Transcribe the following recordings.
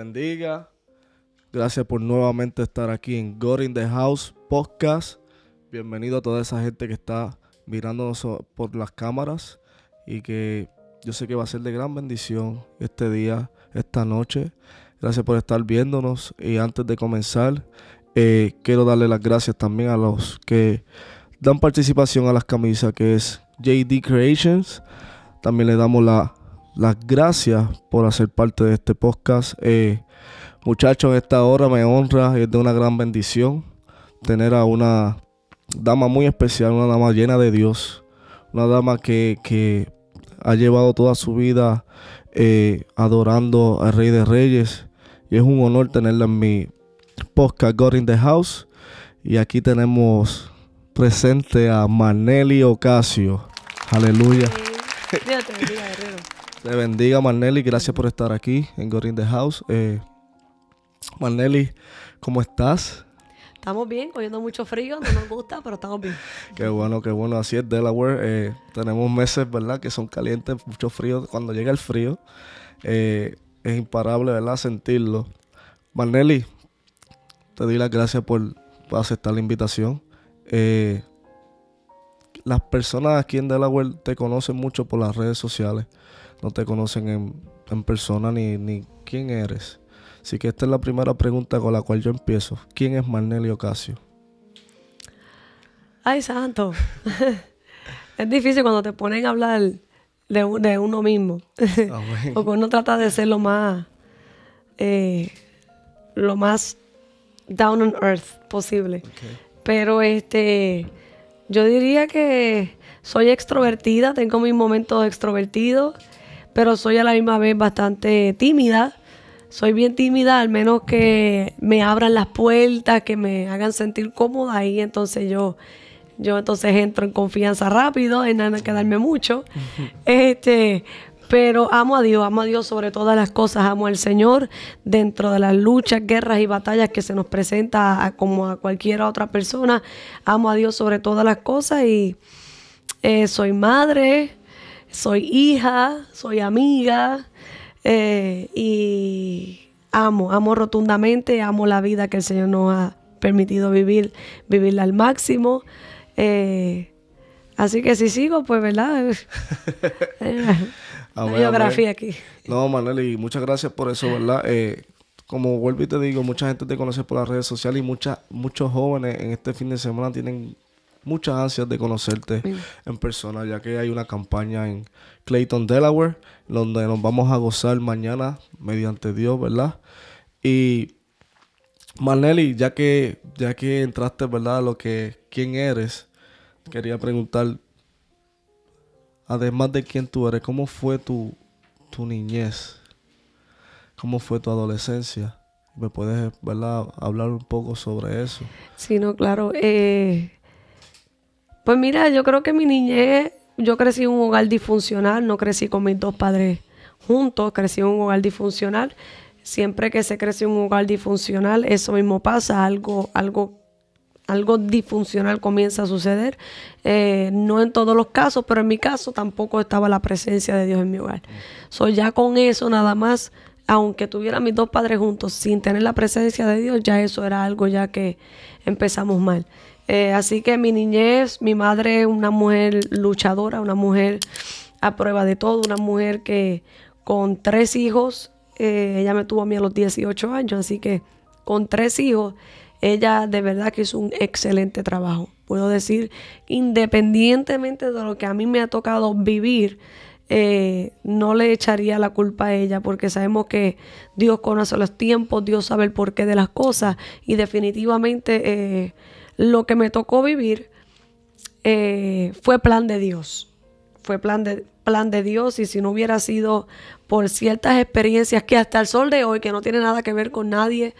bendiga. Gracias por nuevamente estar aquí en God in the House Podcast. Bienvenido a toda esa gente que está mirándonos por las cámaras y que yo sé que va a ser de gran bendición este día, esta noche. Gracias por estar viéndonos. Y antes de comenzar, quiero darle las gracias también a los que dan participación a las camisas, que es JD Creations. También le damos las gracias por hacer parte de este podcast. Muchachos, en esta hora me honra y es de una gran bendición tener a una dama muy especial, una dama llena de Dios, una dama que ha llevado toda su vida adorando al Rey de Reyes, y es un honor tenerla en mi podcast God in the House. Y aquí tenemos presente a Marnelly Ocasio. Aleluya. Dios te bendiga, guerrero. Te bendiga, Marnelly. Gracias por estar aquí en God in the House. Marnelly, ¿cómo estás? Estamos bien, cogiendo mucho frío, no nos gusta, pero estamos bien. Qué bueno, qué bueno. Así es Delaware. Tenemos meses, ¿verdad?, que son calientes, mucho frío. Cuando llega el frío, es imparable, ¿verdad?, sentirlo. Marnelly, te doy las gracias por aceptar la invitación. Las personas aquí en Delaware te conocen mucho por las redes sociales. No te conocen en persona ni quién eres. Así que esta es la primera pregunta con la cual yo empiezo. ¿Quién es Marnelly Ocasio? Ay, santo. Es difícil cuando te ponen a hablar de uno mismo. Bueno. Porque uno trata de ser lo más down on earth posible. Okay. Pero yo diría que soy extrovertida, tengo mis momentos extrovertidos, pero soy a la misma vez bastante tímida. Soy bien tímida, al menos que me abran las puertas, que me hagan sentir cómoda, y entonces yo entonces entro en confianza rápido, en nada que darme mucho. Pero amo a Dios sobre todas las cosas, amo al Señor dentro de las luchas, guerras y batallas que se nos presenta como a cualquier otra persona. Amo a Dios sobre todas las cosas y soy madre, soy hija, soy amiga. Y amo rotundamente, amo la vida que el Señor nos ha permitido vivirla al máximo. Así que si sigo, pues, ¿verdad? Biografía aquí. No, Marnelly, muchas gracias por eso, ¿verdad? Como vuelvo y te digo, mucha gente te conoce por las redes sociales y muchos jóvenes en este fin de semana tienen muchas ansias de conocerte en persona, ya que hay una campaña en Clayton, Delaware, donde nos vamos a gozar mañana mediante Dios, ¿verdad? Y Marnelly, ya que entraste, ¿verdad?, quién eres, quería preguntar, además de quién tú eres, ¿cómo fue tu niñez? ¿Cómo fue tu adolescencia? ¿Me puedes, verdad, hablar un poco sobre eso? Sí, no, claro. Pues mira, yo creo que mi niñez, yo crecí en un hogar disfuncional, no crecí con mis dos padres juntos, crecí en un hogar disfuncional. Siempre que se crece en un hogar disfuncional, eso mismo pasa, algo disfuncional comienza a suceder. No en todos los casos, pero en mi caso tampoco estaba la presencia de Dios en mi hogar. Ya con eso nada más, aunque tuviera mis dos padres juntos, sin tener la presencia de Dios, ya eso era algo ya que empezamos mal. Así que mi niñez, mi madre, una mujer luchadora, una mujer a prueba de todo, una mujer que con 3 hijos, ella me tuvo a mí a los 18 años, así que con 3 hijos, ella de verdad que hizo un excelente trabajo. Puedo decir, independientemente de lo que a mí me ha tocado vivir, no le echaría la culpa a ella, porque sabemos que Dios conoce los tiempos, Dios sabe el porqué de las cosas, y definitivamente lo que me tocó vivir fue plan de Dios. Fue plan de Dios, y si no hubiera sido por ciertas experiencias que hasta el sol de hoy, que no tiene nada que ver con nadie,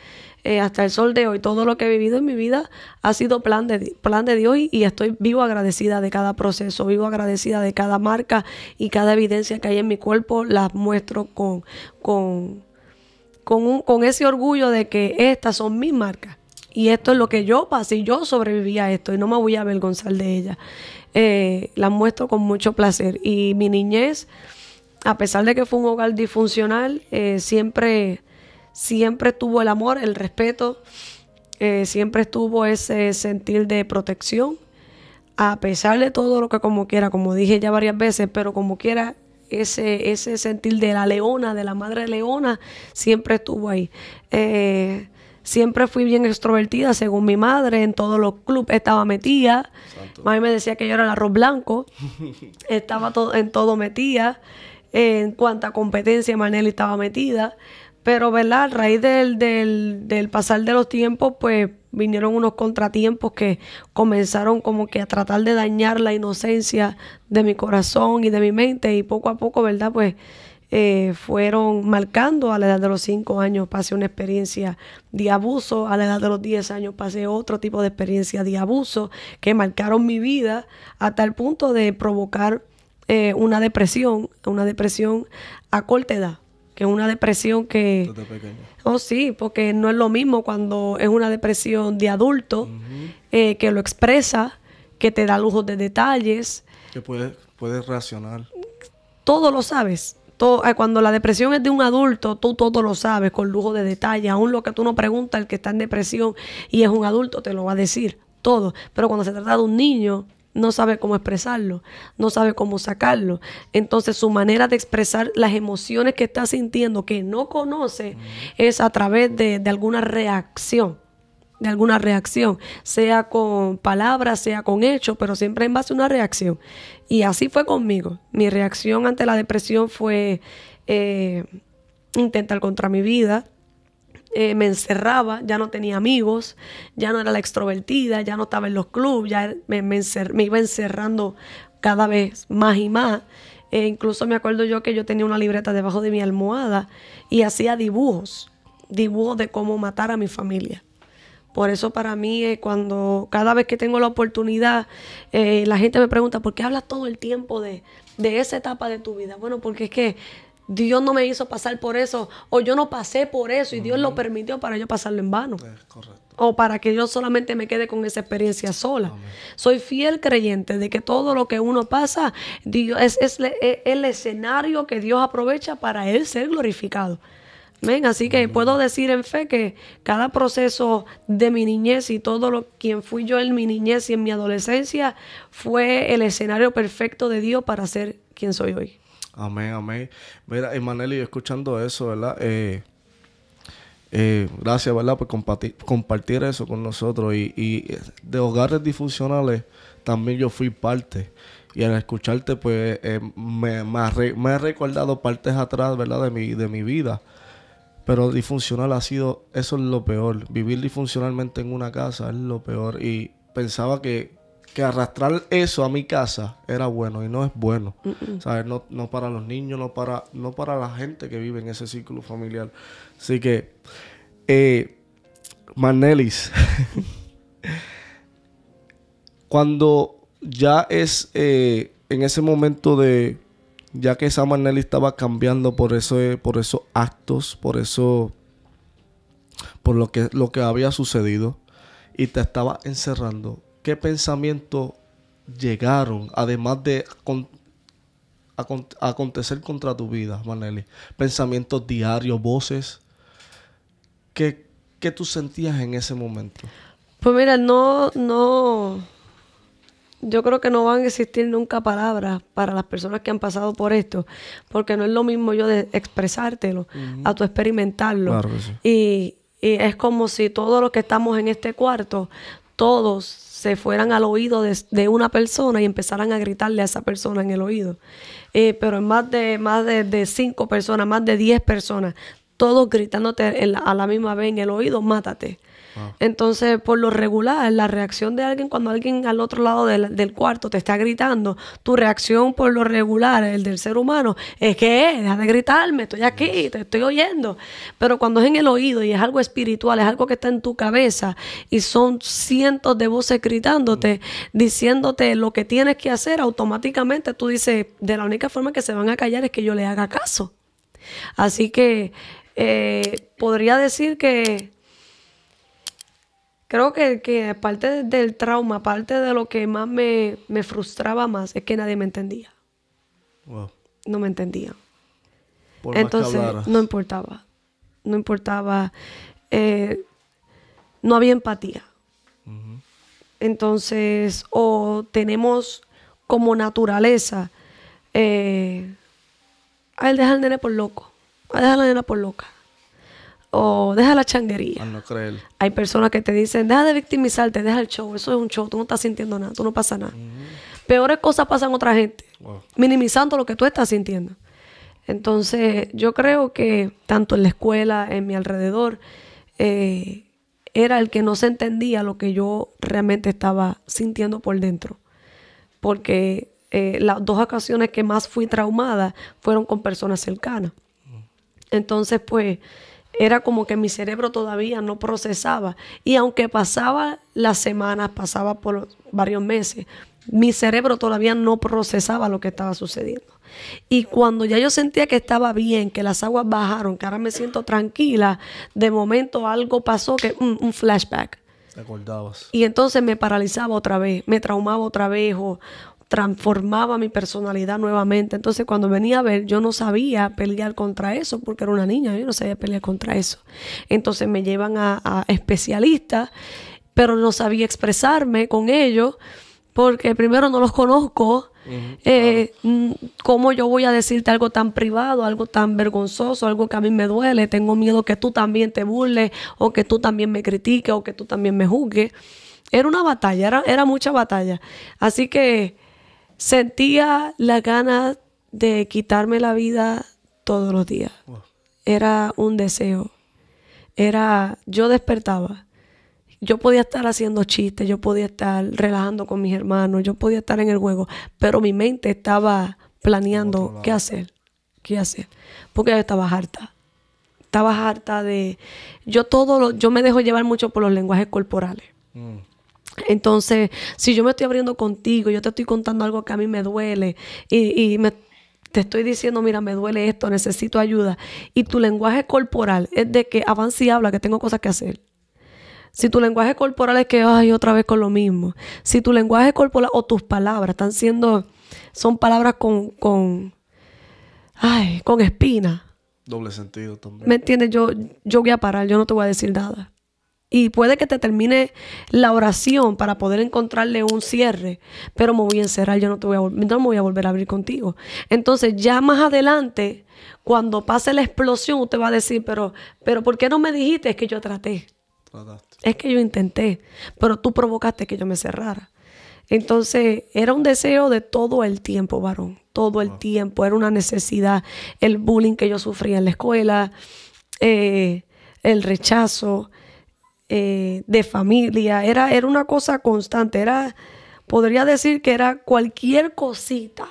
hasta el sol de hoy, todo lo que he vivido en mi vida ha sido plan de Dios, y estoy vivo agradecida de cada proceso, vivo agradecida de cada marca y cada evidencia que hay en mi cuerpo. Las muestro con ese orgullo de que estas son mis marcas. Y esto es lo que yo pasé, y yo sobreviví a esto y no me voy a avergonzar de ella. Las muestro con mucho placer. Y mi niñez, a pesar de que fue un hogar disfuncional, siempre siempre estuvo el amor, el respeto, siempre estuvo ese sentir de protección, a pesar de todo lo que como quiera, como dije ya varias veces, pero como quiera, ese sentir de la leona, de la madre leona, siempre estuvo ahí. Siempre fui bien extrovertida, según mi madre, en todos los clubes estaba metida. Santo. Mami me decía que yo era el arroz blanco, estaba en todo metida. En cuanta competencia, Maneli estaba metida. Pero, ¿verdad? A raíz del pasar de los tiempos, pues vinieron unos contratiempos que comenzaron como que a tratar de dañar la inocencia de mi corazón y de mi mente. Y poco a poco, ¿verdad? Pues fueron marcando. A la edad de los 5 años pasé una experiencia de abuso. A la edad de los 10 años pasé otro tipo de experiencia de abuso que marcaron mi vida hasta el punto de provocar una depresión a corta edad. Que es una depresión que... Desde pequeño. Oh, sí, porque no es lo mismo cuando es una depresión de adulto, que lo expresa, que te da lujos de detalles. Que puedes reaccionar. Todo lo sabes. Cuando la depresión es de un adulto, tú todo lo sabes, con lujo de detalles. Aún lo que tú no preguntas, el que está en depresión y es un adulto, te lo va a decir todo. Pero cuando se trata de un niño, no sabe cómo expresarlo, no sabe cómo sacarlo. Entonces su manera de expresar las emociones que está sintiendo, que no conoce, es a través de alguna reacción. Sea con palabras, sea con hechos, pero siempre en base a una reacción. Y así fue conmigo. Mi reacción ante la depresión fue intentar contra mi vida. Me encerraba, ya no tenía amigos, ya no era la extrovertida, ya no estaba en los clubes, ya me iba encerrando cada vez más y más. Incluso me acuerdo yo que yo tenía una libreta debajo de mi almohada y hacía dibujos de cómo matar a mi familia. Por eso para mí, cada vez que tengo la oportunidad, la gente me pregunta, ¿por qué hablas todo el tiempo de esa etapa de tu vida? Bueno, porque es que Dios no me hizo pasar por eso, o yo no pasé por eso y Dios lo permitió para yo pasarlo en vano. Es correcto. O para que yo solamente me quede con esa experiencia sola. Amén. Soy fiel creyente de que todo lo que uno pasa, Dios, es el escenario que Dios aprovecha para Él ser glorificado. ¿Ven? Así que puedo decir en fe que cada proceso de mi niñez y quien fui yo en mi niñez y en mi adolescencia fue el escenario perfecto de Dios para ser quien soy hoy. Amén, amén. Mira, Maneli, escuchando eso, ¿verdad? Gracias, ¿verdad? Por compartir eso con nosotros. Y de hogares disfuncionales también yo fui parte. Y al escucharte, pues, me he recordado partes atrás, ¿verdad? De mi vida. Pero disfuncional eso es lo peor. Vivir disfuncionalmente en una casa es lo peor. Y pensaba que arrastrar eso a mi casa era bueno y no es bueno. ¿Sabes? No para los niños, no para la gente que vive en ese círculo familiar. Así que, Manelis, cuando ya es en ese momento ya que esa Manelis estaba cambiando por esos actos, por lo que había sucedido y te estaba encerrando, ¿qué pensamientos llegaron, además de acontecer contra tu vida, Maneli? Pensamientos diarios, voces. ¿Qué tú sentías en ese momento? Pues mira, yo creo que no van a existir nunca palabras para las personas que han pasado por esto, porque no es lo mismo yo de expresártelo, a tu experimentarlo. Claro que sí. Y es como si todos los que estamos en este cuarto, todos se fueran al oído de una persona y empezaran a gritarle a esa persona en el oído. Pero más de 5 personas, más de 10 personas, todos gritándote a la misma vez en el oído, mátate. Wow. Entonces, por lo regular, la reacción de alguien, cuando alguien al otro lado del cuarto te está gritando, tu reacción por lo regular, el del ser humano, es que deja de gritarme, estoy aquí, te estoy oyendo. Pero cuando es en el oído y es algo espiritual, es algo que está en tu cabeza y son cientos de voces gritándote, diciéndote lo que tienes que hacer, automáticamente tú dices, de la única forma que se van a callar es que yo le haga caso. Así que podría decir que creo que parte del trauma, parte de lo que más me frustraba más es que nadie me entendía. Wow. No me entendía. Por entonces más que hablaras, no importaba. no importaba, no había empatía. Entonces, o tenemos como naturaleza, él deja al nene por loco, a dejar a la nena por loca, o deja la changuería. No creer. Hay personas que te dicen, deja de victimizarte, deja el show, eso es un show, tú no estás sintiendo nada, tú no pasa nada. Peores cosas pasan a otra gente, minimizando lo que tú estás sintiendo. Entonces, yo creo que tanto en la escuela, en mi alrededor, era el que no se entendía lo que yo realmente estaba sintiendo por dentro. Porque las 2 ocasiones que más fui traumada fueron con personas cercanas. Entonces, pues, era como que mi cerebro todavía no procesaba. Y aunque pasaba las semanas, pasaba por varios meses, mi cerebro todavía no procesaba lo que estaba sucediendo. Y cuando ya yo sentía que estaba bien, que las aguas bajaron, que ahora me siento tranquila, de momento algo pasó, que un flashback. ¿Te acordabas? Y entonces me paralizaba otra vez, me traumaba otra vez o transformaba mi personalidad nuevamente. Entonces cuando venía a ver, yo no sabía pelear contra eso porque era una niña, yo no sabía pelear contra eso. Entonces me llevan a especialistas, pero no sabía expresarme con ellos porque primero no los conozco. ¿Cómo yo voy a decirte algo tan privado, algo tan vergonzoso, algo que a mí me duele? Tengo miedo que tú también te burles o que tú también me critiques o que tú también me juzgues. Era una batalla, era mucha batalla. Así que sentía la ganas de quitarme la vida todos los días. Era un deseo. Yo despertaba. Yo podía estar haciendo chistes, yo podía estar relajando con mis hermanos, yo podía estar en el juego, pero mi mente estaba planeando qué hacer, porque yo estaba harta. Estaba harta de... Yo me dejo llevar mucho por los lenguajes corporales. Entonces, si yo me estoy abriendo contigo, yo te estoy contando algo que a mí me duele te estoy diciendo, mira, me duele esto, necesito ayuda, y tu lenguaje corporal es de que avanza y habla, que tengo cosas que hacer. Si tu lenguaje corporal es que, ay, otra vez con lo mismo. Si tu lenguaje corporal o tus palabras son palabras con espina. Doble sentido también. ¿Me entiendes? Yo voy a parar, yo no te voy a decir nada. Y puede que te termine la oración para poder encontrarle un cierre, pero me voy a encerrar, no me voy a volver a abrir contigo. Entonces, ya más adelante, cuando pase la explosión, usted va a decir, pero ¿por qué no me dijiste? Es que yo traté. Es que yo intenté, pero tú provocaste que yo me cerrara. Entonces, era un deseo de todo el tiempo, varón. Todo el tiempo. Era una necesidad. El bullying que yo sufría en la escuela, el rechazo de familia. Era una cosa constante. Podría decir que era cualquier cosita,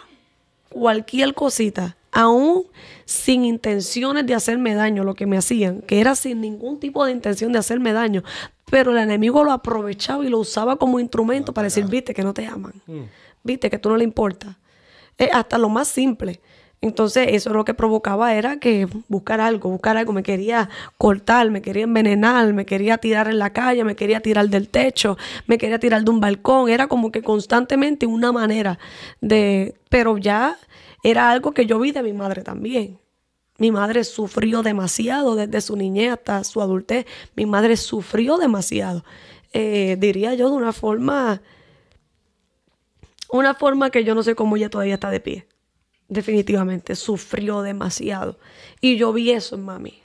aún sin intenciones de hacerme daño, lo que me hacían, que era sin ningún tipo de intención de hacerme daño, pero el enemigo lo aprovechaba y lo usaba como instrumento para decir, viste que no te aman, viste que tú no le importas, hasta lo más simple. Entonces eso lo que provocaba era que buscar algo, me quería cortar, me quería envenenar, me quería tirar en la calle, me quería tirar del techo, me quería tirar de un balcón, era como que constantemente una manera pero ya era algo que yo vi de mi madre también. Mi madre sufrió demasiado desde su niñez hasta su adultez. Mi madre sufrió demasiado. Diría yo de una forma que yo no sé cómo ella todavía está de pie. Definitivamente, sufrió demasiado. Y yo vi eso en mami.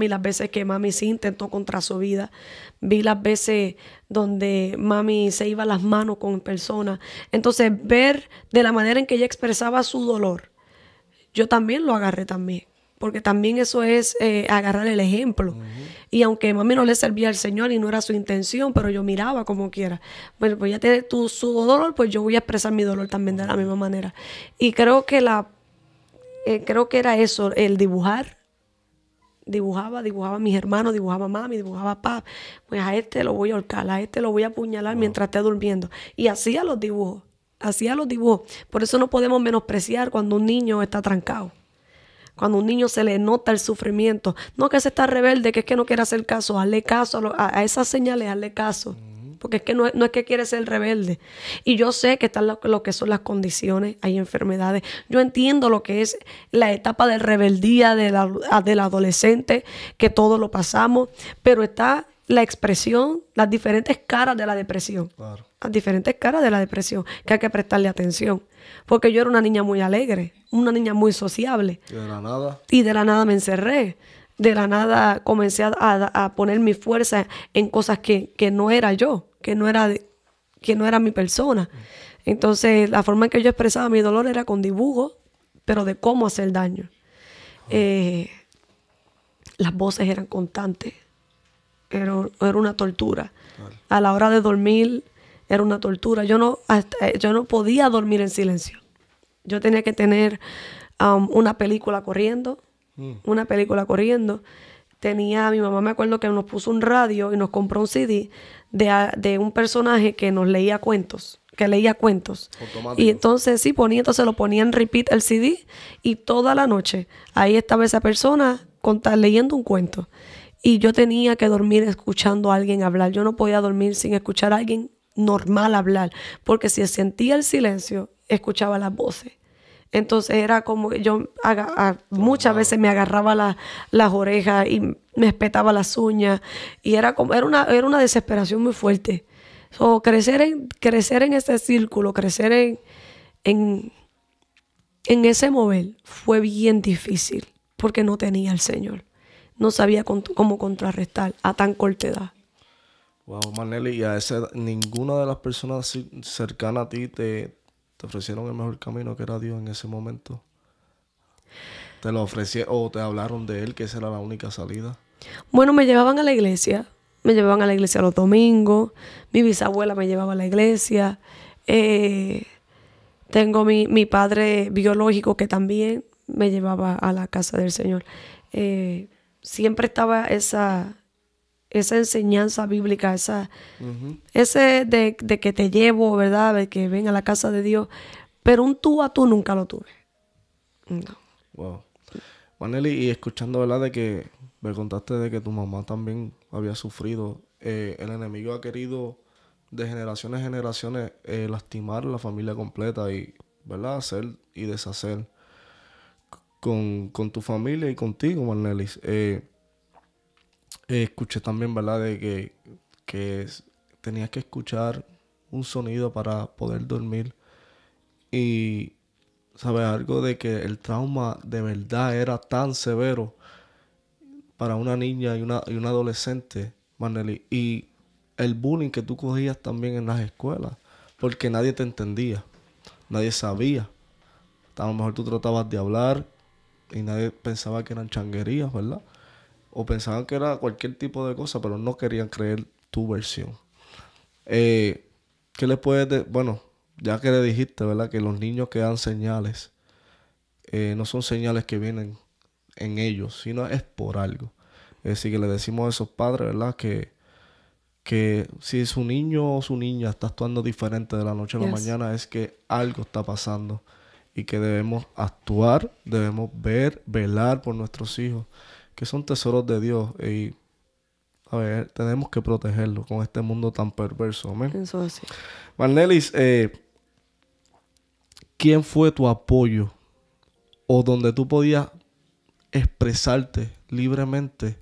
Las veces que mami se intentó contra su vida. Vi las veces donde mami se iba las manos con personas. Entonces, ver de la manera en que ella expresaba su dolor, yo también lo agarré también. Porque también eso es agarrar el ejemplo. Y aunque mami no le servía al Señor y no era su intención, pero yo miraba como quiera. Bueno, pues ya tiene su dolor, pues yo voy a expresar mi dolor también de la misma manera. Y creo que era eso, el dibujar. Dibujaba a mis hermanos, dibujaba a mami, dibujaba a papá. Pues a este lo voy a ahorcar, a este lo voy a apuñalar mientras esté durmiendo. Y hacía los dibujos. Por eso no podemos menospreciar cuando un niño está trancado. Cuando a un niño se le nota el sufrimiento. No que se está rebelde, que es que no quiere hacer caso. Hazle caso a esas señales, hazle caso. porque es que no es que quiere ser rebelde. Y yo sé que están lo que son las condiciones, hay enfermedades. Yo entiendo lo que es la etapa de rebeldía del adolescente, que todos lo pasamos, pero está la expresión, las diferentes caras de la depresión. Claro. Las diferentes caras de la depresión, que hay que prestarle atención. Porque yo era una niña muy alegre, una niña muy sociable. Y de la nada. Y de la nada me encerré. De la nada comencé a poner mi fuerza en cosas que no era yo, que no era mi persona. Entonces, la forma en que yo expresaba mi dolor era con dibujos, pero de cómo hacer daño. Las voces eran constantes. Era una tortura. Claro. A la hora de dormir era una tortura. Yo no podía dormir en silencio. Yo tenía que tener una película corriendo. Una película corriendo. Mi mamá me acuerdo que nos puso un radio y nos compró un CD de un personaje que nos leía cuentos. Automático. Y entonces entonces lo ponía en repeat el CD y toda la noche ahí estaba esa persona leyendo un cuento. Y yo tenía que dormir escuchando a alguien hablar. Yo no podía dormir sin escuchar a alguien normal hablar, porque si sentía el silencio, escuchaba las voces. Entonces era como que yo muchas veces me agarraba las orejas y me espetaba las uñas, y era una desesperación muy fuerte. So, crecer en ese círculo, crecer en ese mover fue bien difícil, porque no tenía al Señor. No sabía cómo contrarrestar a tan corta edad. Wow, Marnely, y ninguna de las personas cercanas a ti te ofrecieron el mejor camino, que era Dios, en ese momento. ¿Te lo ofrecieron o te hablaron de Él, que esa era la única salida? Bueno, me llevaban a la iglesia. Me llevaban a la iglesia los domingos. Mi bisabuela me llevaba a la iglesia. Tengo mi padre biológico que también me llevaba a la casa del Señor. Siempre estaba esa enseñanza bíblica, ese de que te llevo, ¿verdad? De que ven a la casa de Dios. Pero un tú a tú nunca lo tuve. No. Wow. Marnely, y escuchando, ¿verdad? De que me contaste de que tu mamá también había sufrido. El enemigo ha querido de generaciones en generaciones lastimar a la familia completa y, ¿verdad? Hacer y deshacer con tu familia y contigo, Marnely. Escuché también, ¿verdad? De que tenías que escuchar un sonido para poder dormir. Y, ¿sabes? Algo de que el trauma de verdad era tan severo para una niña y una adolescente, Marnely. Y el bullying que tú cogías también en las escuelas. Porque nadie te entendía. Nadie sabía. A lo mejor tú tratabas de hablar y nadie pensaba que eran changuerías, ¿verdad? O pensaban que era cualquier tipo de cosa, pero no querían creer tu versión. ¿Qué le puedes decir? Bueno, ya que le dijiste, ¿verdad? Que los niños que dan señales no son señales que vienen en ellos, sino es por algo. Es decir, que le decimos a esos padres, ¿verdad? Que si su niño o su niña está actuando diferente de la noche a la mañana, es que algo está pasando y que debemos actuar, debemos velar por nuestros hijos, que son tesoros de Dios, y a ver, tenemos que protegerlos con este mundo tan perverso. Amén. Eso es así. Marnely, ¿quién fue tu apoyo o donde tú podías expresarte libremente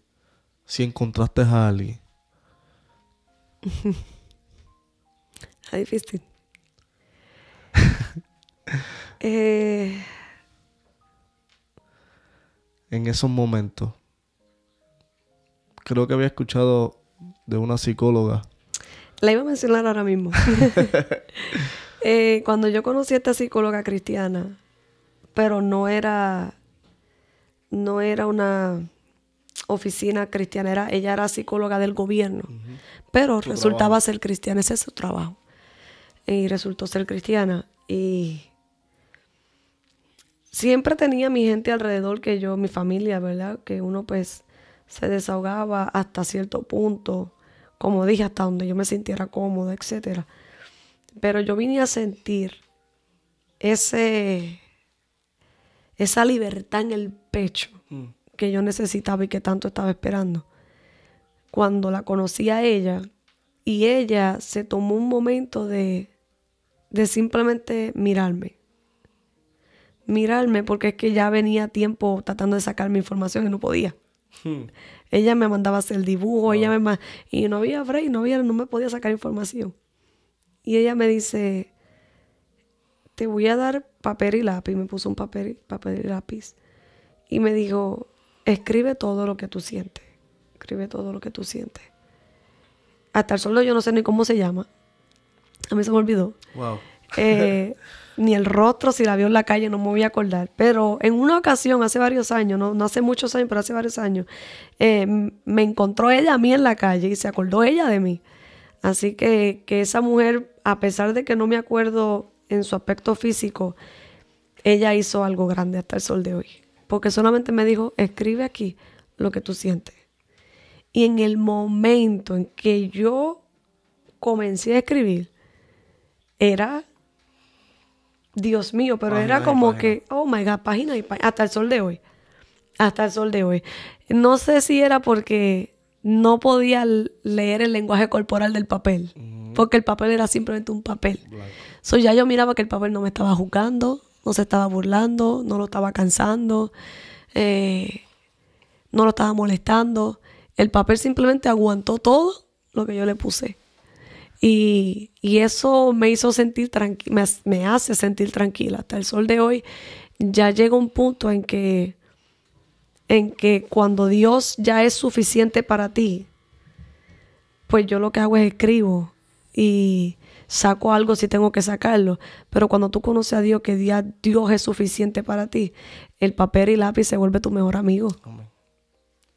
si encontraste a alguien? Es difícil. En esos momentos, creo que había escuchado de una psicóloga. La iba a mencionar ahora mismo. Cuando yo conocí a esta psicóloga cristiana, pero no era una oficina cristiana, ella era psicóloga del gobierno, pero resultaba ser cristiana, ese es su trabajo. Y resultó ser cristiana. Y siempre tenía mi gente alrededor, mi familia, ¿verdad? Que uno pues se desahogaba hasta cierto punto, como dije, hasta donde yo me sintiera cómoda, etcétera. Pero yo vine a sentir esa libertad en el pecho que yo necesitaba y que tanto estaba esperando cuando la conocí a ella Y ella se tomó un momento de simplemente mirarme. Mirarme porque es que ya venía tiempo tratando de sacar mi información y no podía. Ella me mandaba a hacer dibujo, y no había break, no me podía sacar información. Y ella me dice, te voy a dar papel y lápiz. Me puso un papel y lápiz. Y me dijo, escribe todo lo que tú sientes. Escribe todo lo que tú sientes. Hasta el sol de hoy yo no sé ni cómo se llama. A mí se me olvidó. Wow. Ni el rostro, si la vio en la calle, no me voy a acordar. Pero en una ocasión, hace varios años, no hace muchos años, pero hace varios años, me encontró ella a mí en la calle y se acordó ella de mí. Así que esa mujer, a pesar de que no me acuerdo en su aspecto físico, ella hizo algo grande hasta el sol de hoy. Porque solamente me dijo, escribe aquí lo que tú sientes. Y en el momento en que yo comencé a escribir, era, Dios mío, pero Página era como que, oh my God, página y página, hasta el sol de hoy. Hasta el sol de hoy. No sé si era porque no podía leer el lenguaje corporal del papel, porque el papel era simplemente un papel. So, ya yo miraba que el papel no me estaba juzgando, no se estaba burlando, no lo estaba cansando, no lo estaba molestando. El papel simplemente aguantó todo lo que yo le puse. Y eso me hizo sentir tranquila, me hace sentir tranquila. Hasta el sol de hoy ya llega un punto en que cuando Dios ya es suficiente para ti, pues yo lo que hago es escribo y saco algo si tengo que sacarlo. Pero cuando tú conoces a Dios, que Dios es suficiente para ti, el papel y lápiz se vuelve tu mejor amigo.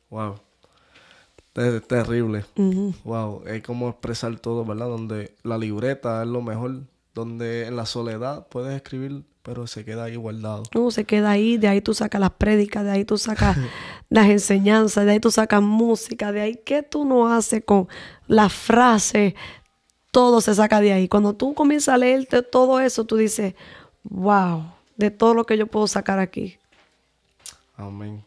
Wow. Terrible. Wow. Es como expresar todo, ¿verdad? Donde la libreta es lo mejor. Donde en la soledad puedes escribir, pero se queda ahí guardado. No, se queda ahí. De ahí tú sacas las prédicas, de ahí tú sacas las enseñanzas, de ahí tú sacas música, de ahí qué tú no haces con las frases. Todo se saca de ahí. Cuando tú comienzas a leerte todo eso, tú dices, wow, de todo lo que yo puedo sacar aquí. Amén.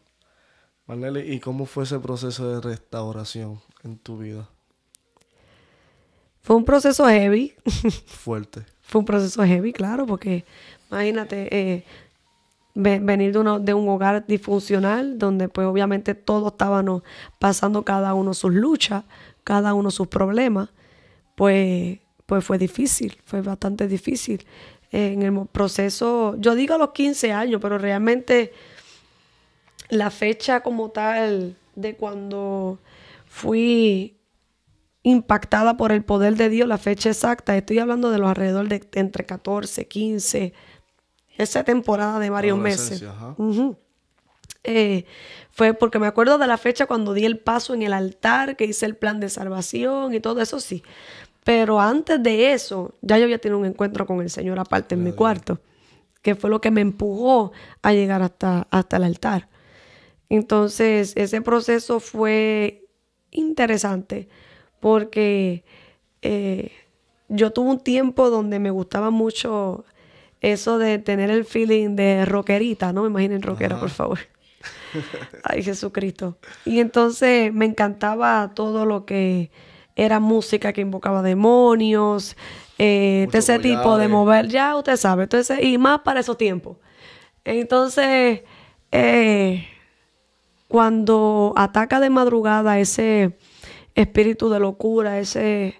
Marlely, ¿y cómo fue ese proceso de restauración en tu vida? Fue un proceso heavy. Fuerte. Fue un proceso heavy, claro, porque imagínate venir de un hogar disfuncional donde pues obviamente todos estábamos pasando cada uno sus luchas, cada uno sus problemas, pues fue difícil, fue bastante difícil. En el proceso, yo digo a los 15 años, pero realmente la fecha como tal de cuando fui impactada por el poder de Dios, la fecha exacta, estoy hablando de los alrededor de entre 14, 15, esa temporada de varios meses. Fue porque me acuerdo de la fecha cuando di el paso en el altar, que hice el plan de salvación y todo eso, sí. Pero antes de eso, ya yo había tenido un encuentro con el Señor aparte en mi cuarto, que fue lo que me empujó a llegar hasta el altar. Entonces, ese proceso fue interesante porque yo tuve un tiempo donde me gustaba mucho eso de tener el feeling de rockerita, ¿no? Me imaginen rockera, por favor. Ay, Jesucristo. Y entonces me encantaba todo lo que era música que invocaba demonios, de ese tipo de mover, ya usted sabe. Entonces, y más para esos tiempos. Entonces, cuando ataca de madrugada ese espíritu de locura, ese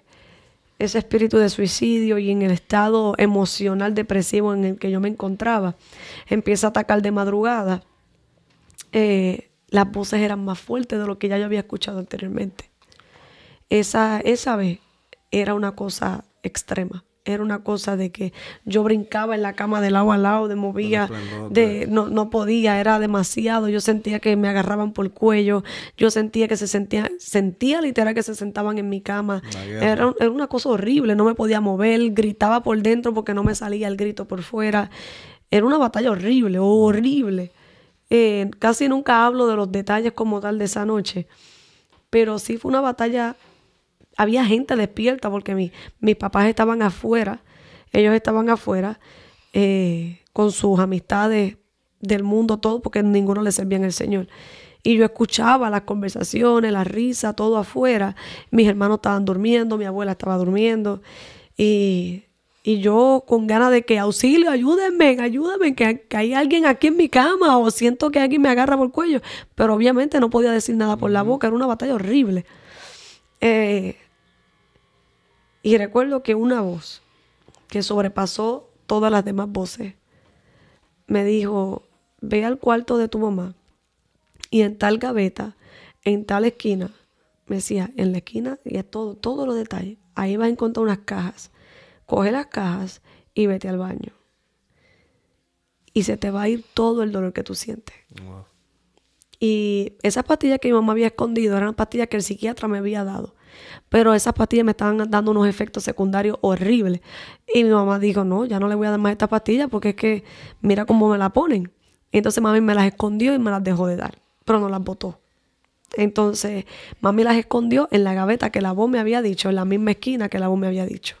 espíritu de suicidio y en el estado emocional depresivo en el que yo me encontraba, empieza a atacar de madrugada, las voces eran más fuertes de lo que ya yo había escuchado anteriormente. Esa vez era una cosa extrema. Era una cosa de que yo brincaba en la cama de lado a lado, no podía, era demasiado. Yo sentía que me agarraban por el cuello, yo sentía que sentía literal que se sentaban en mi cama. Era una cosa horrible, no me podía mover, gritaba por dentro porque no me salía el grito por fuera. Era una batalla horrible, horrible. Casi nunca hablo de los detalles como tal de esa noche, pero sí fue una batalla. Había gente despierta porque mis papás estaban afuera. Ellos estaban afuera con sus amistades del mundo, todo, porque ninguno le servía al Señor. Y yo escuchaba las conversaciones, la risa, todo afuera. Mis hermanos estaban durmiendo, mi abuela estaba durmiendo. Y yo con ganas de que auxilio, ayúdenme, que hay alguien aquí en mi cama o siento que alguien me agarra por el cuello. Pero obviamente no podía decir nada por la boca, era una batalla horrible. Y recuerdo que una voz que sobrepasó todas las demás voces me dijo, ve al cuarto de tu mamá y en tal gaveta, en tal esquina, me decía, en la esquina, y es todos los detalles, ahí vas a encontrar unas cajas, coge las cajas y vete al baño. Y se te va a ir todo el dolor que tú sientes. Wow. Y esas pastillas que mi mamá había escondido eran pastillas que el psiquiatra me había dado. Pero esas pastillas me estaban dando unos efectos secundarios horribles. Y mi mamá dijo, no, ya no le voy a dar más estas pastillas porque es que mira cómo me la ponen. Entonces mami me las escondió y me las dejó de dar, pero no las botó. Entonces mami las escondió en la gaveta que la voz me había dicho, en la misma esquina que la voz me había dicho.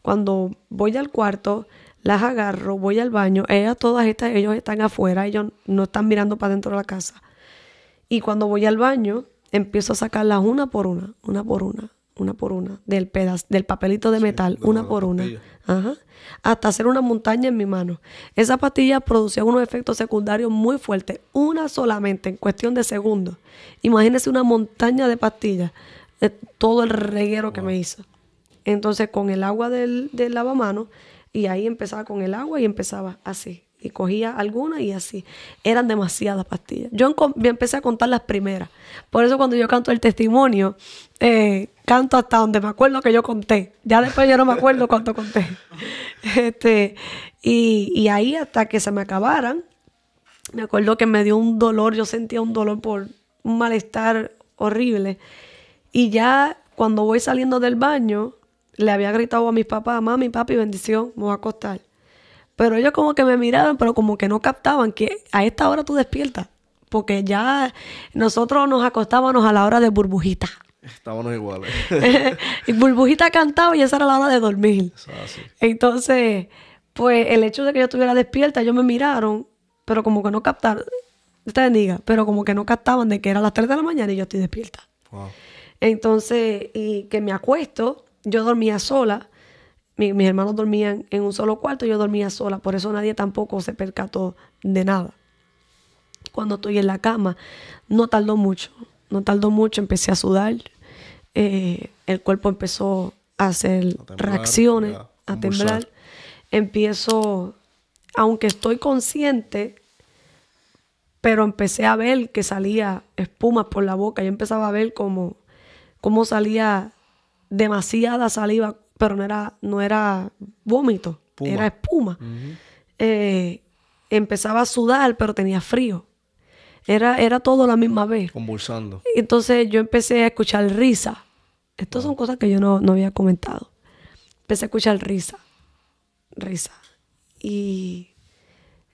Cuando voy al cuarto, las agarro, voy al baño, ellos están afuera, ellos no están mirando para dentro de la casa. Y cuando voy al baño, empiezo a sacarlas una por una, del papelito de metal, una por una. Ajá. Hasta hacer una montaña en mi mano. Esa pastilla producía unos efectos secundarios muy fuertes, una solamente, en cuestión de segundos. Imagínense una montaña de pastillas, todo el reguero que me hizo. Entonces, con el agua del lavamanos, y ahí empezaba con el agua y empezaba así. Y cogía algunas y así. Eran demasiadas pastillas. Yo empecé a contar las primeras. Por eso cuando yo canto el testimonio, canto hasta donde me acuerdo que yo conté. Ya después yo no me acuerdo cuánto conté. Y ahí hasta que se me acabaran, me acuerdo que me dio un dolor. Yo sentía un dolor por un malestar horrible. Y ya cuando voy saliendo del baño, le había gritado a mis papás, mami, papi, bendición, me voy a acostar. Pero ellos como que me miraban, pero como que no captaban que a esta hora tú despiertas. Porque ya nosotros nos acostábamos a la hora de Burbujita. Estábamos iguales. Y Burbujita cantaba y esa era la hora de dormir. Entonces, pues el hecho de que yo estuviera despierta, ellos me miraron, pero como que no captaron, ustedes digan, pero como que no captaban de que era las 3 de la mañana y yo estoy despierta. Wow. Entonces, y que me acuesto, yo dormía sola. Mis hermanos dormían en un solo cuarto, yo dormía sola, por eso nadie tampoco se percató de nada. Cuando estoy en la cama, no tardó mucho, empecé a sudar, el cuerpo empezó a hacer reacciones, a temblar. Empiezo, aunque estoy consciente, pero empecé a ver que salía espuma por la boca, yo empezaba a ver cómo salía demasiada saliva, pero no era vómito, era espuma. Uh-huh. Empezaba a sudar, pero tenía frío. Era todo a la misma vez. Convulsando. Entonces yo empecé a escuchar risa. Estas son cosas que yo no había comentado. Empecé a escuchar risa. Y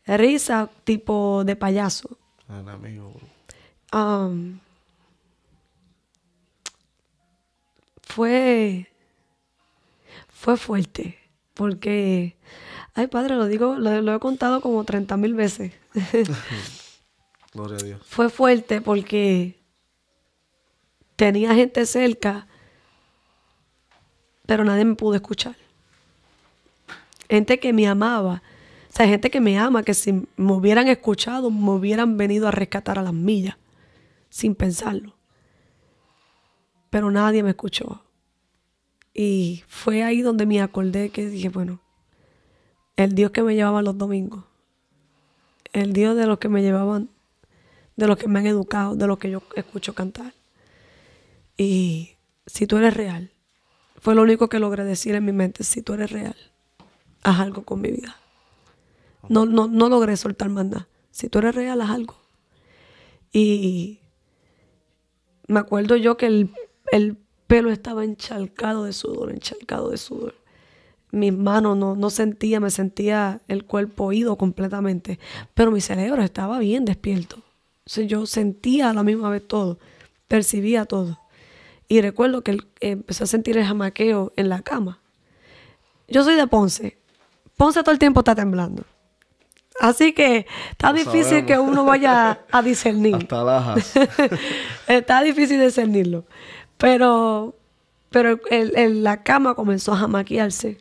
risa tipo de payaso. Amigo. Fue fuerte, porque, ay padre, lo he contado como 30,000 veces. Gloria a Dios. Fue fuerte porque tenía gente cerca, pero nadie me pudo escuchar. Gente que me amaba, o sea, gente que me ama, que si me hubieran escuchado, me hubieran venido a rescatar a las millas, sin pensarlo. Pero nadie me escuchó. Y fue ahí donde me acordé que dije, bueno, el Dios que me llevaba los domingos, el Dios de los que me llevaban, de los que me han educado, de los que yo escucho cantar. Y si tú eres real, fue lo único que logré decir en mi mente, si tú eres real, haz algo con mi vida. No logré soltar más nada. Si tú eres real, haz algo. Y me acuerdo yo que el pelo estaba encharcado de sudor. Mis manos no sentía, me sentía el cuerpo oído completamente. Pero mi cerebro estaba bien despierto. Entonces yo sentía a la misma vez todo, percibía todo. Y recuerdo que empecé a sentir el jamaqueo en la cama. Yo soy de Ponce. Ponce todo el tiempo está temblando. Así que está Lo difícil sabemos. que uno vaya a discernir. Hasta Lajas. Está difícil discernirlo. Pero la cama comenzó a jamaquearse.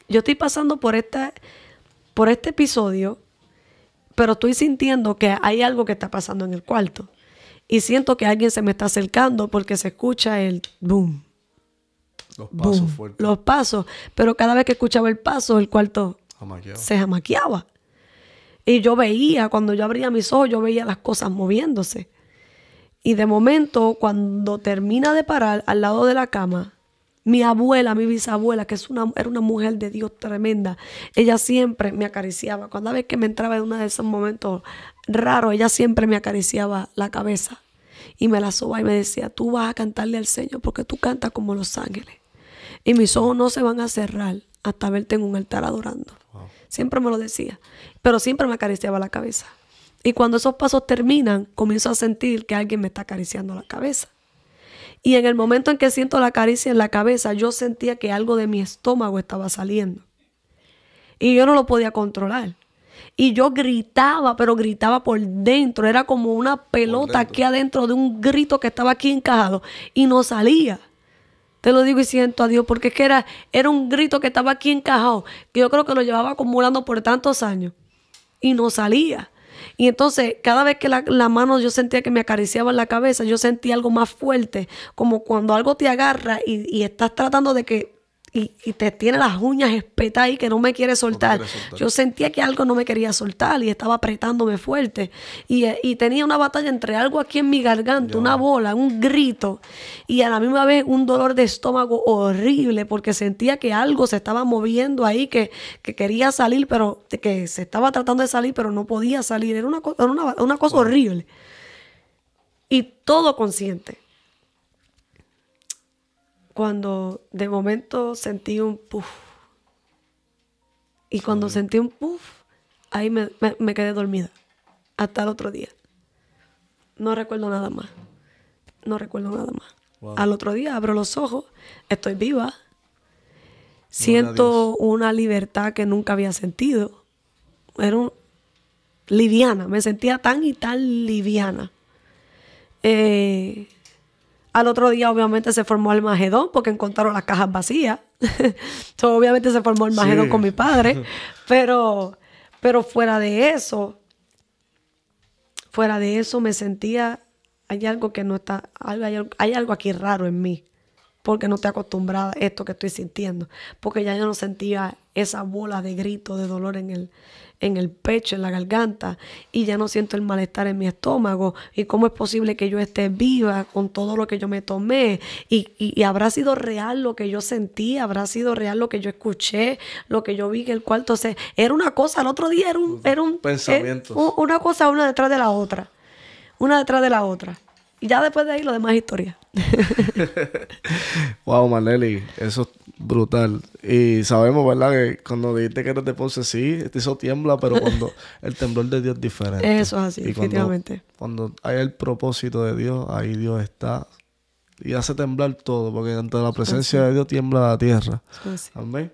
Yo estoy pasando por este episodio, pero estoy sintiendo que hay algo que está pasando en el cuarto. Y siento que alguien se me está acercando porque se escucha el boom, Los pasos boom, fuertes. los pasos. Pero cada vez que escuchaba el paso, el cuarto Jamaqueado. se jamaqueaba. Y yo veía, cuando yo abría mis ojos, yo veía las cosas moviéndose. Y de momento, cuando termina de parar al lado de la cama, mi abuela, mi bisabuela, que era una mujer de Dios tremenda, ella siempre me acariciaba. Cada vez que me entraba en uno de esos momentos raros, ella siempre me acariciaba la cabeza y me la sobaba y me decía, tú vas a cantarle al Señor porque tú cantas como los ángeles. Y mis ojos no se van a cerrar hasta verte en un altar adorando. Wow. Siempre me lo decía, pero siempre me acariciaba la cabeza. Y cuando esos pasos terminan, comienzo a sentir que alguien me está acariciando la cabeza. Y en el momento en que siento la caricia en la cabeza, yo sentía que algo de mi estómago estaba saliendo. Y yo no lo podía controlar. Y yo gritaba, pero gritaba por dentro. Era como una pelota aquí adentro de un grito que estaba aquí encajado. Y no salía. Te lo digo y siento a Dios, porque es que era un grito que estaba aquí encajado, que yo creo que lo llevaba acumulando por tantos años. Y no salía. Y entonces, cada vez que la mano yo sentía que me acariciaba en la cabeza, yo sentía algo más fuerte, como cuando algo te agarra y estás tratando de que, y te tiene las uñas espetadas y que no me quiere soltar. Yo sentía que algo no me quería soltar y estaba apretándome fuerte. Y tenía una batalla entre algo aquí en mi garganta, una bola, un grito, y a la misma vez un dolor de estómago horrible, porque sentía que algo se estaba moviendo ahí, que quería salir, pero que se estaba tratando de salir, pero no podía salir. Era una cosa horrible. Y todo consciente. Cuando de momento sentí un puff. Y cuando sentí un puff, ahí me quedé dormida. Hasta el otro día. No recuerdo nada más. No recuerdo nada más. Wow. Al otro día abro los ojos, estoy viva. Siento una libertad que nunca había sentido. Liviana, me sentía tan y tan liviana. Al otro día obviamente se formó el Magedón porque encontraron las cajas vacías. Obviamente se formó el Magedón con mi padre. Pero fuera de eso me sentía, hay algo que no está, hay algo aquí raro en mí. Porque no estoy acostumbrada a esto que estoy sintiendo. Porque ya yo no sentía esa bola de grito, de dolor en el pecho, en la garganta. Y ya no siento el malestar en mi estómago. Y cómo es posible que yo esté viva con todo lo que yo me tomé. Y habrá sido real lo que yo sentí. Habrá sido real lo que yo escuché. Lo que yo vi en el cuarto. O sea, era una cosa. El otro día era un pensamientos. Una cosa una detrás de la otra. Una detrás de la otra. Y ya después de ahí lo demás es historia. Wow, Marlely, eso es brutal. Y sabemos, ¿verdad? Que cuando dijiste que eres de Ponce, sí, eso tiembla, pero cuando el temblor de Dios es diferente. Eso es así, Y definitivamente. Cuando hay el propósito de Dios, ahí Dios está. Y hace temblar todo, porque ante la presencia de Dios tiembla la tierra. Así. Amén.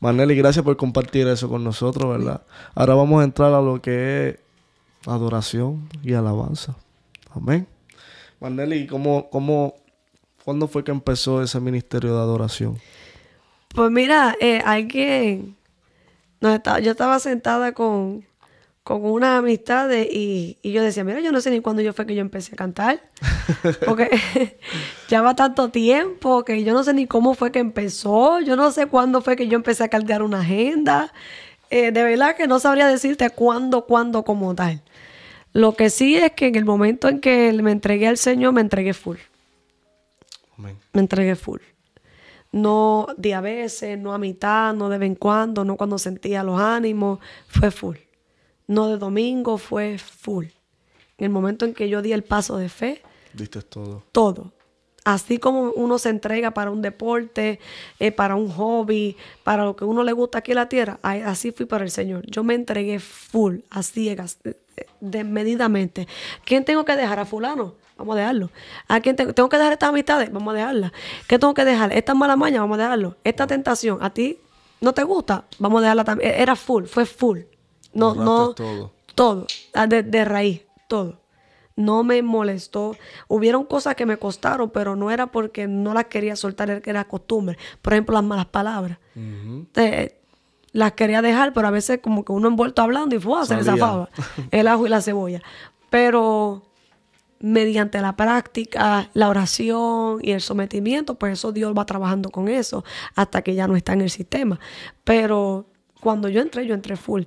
Marlely, gracias por compartir eso con nosotros, ¿verdad? Ahora vamos a entrar a lo que es adoración y alabanza. Amén. Marlely, ¿cuándo fue que empezó ese ministerio de adoración? Pues mira, yo estaba sentada con unas amistades y yo decía, mira, yo no sé ni cuándo fue que yo empecé a cantar, porque ya va tanto tiempo que yo no sé ni cómo fue que empezó, yo no sé cuándo fue que yo empecé a cargar una agenda, de verdad que no sabría decirte cuándo como tal. Lo que sí es que en el momento en que me entregué al Señor, me entregué full. Amén. Me entregué full. No de a veces, no a mitad, no de vez en cuando, no cuando sentía los ánimos, fue full. No de domingo, fue full. En el momento en que yo di el paso de fe, Diste todo. todo. Así como uno se entrega para un deporte, para un hobby, para lo que uno le gusta aquí en la tierra, así fui para el Señor. Yo me entregué full, a ciegas, desmedidamente. ¿Quién tengo que dejar? ¿A fulano? Vamos a dejarlo. ¿A quién tengo que dejar estas amistades? Vamos a dejarlas. ¿Qué tengo que dejar? Esta mala maña, vamos a dejarlo. Esta tentación, ¿a ti no te gusta? Vamos a dejarla también. Era full, fue full. No, no, todo. todo, de raíz, todo. No me molestó. Hubieron cosas que me costaron, pero no era porque no las quería soltar, era que era costumbre. Por ejemplo, las malas palabras. Las quería dejar, pero a veces como que uno envuelto hablando y se le zafaba el ajo y la cebolla. Pero mediante la práctica, la oración y el sometimiento, pues eso Dios va trabajando con eso hasta que ya no está en el sistema. Pero cuando yo entré full.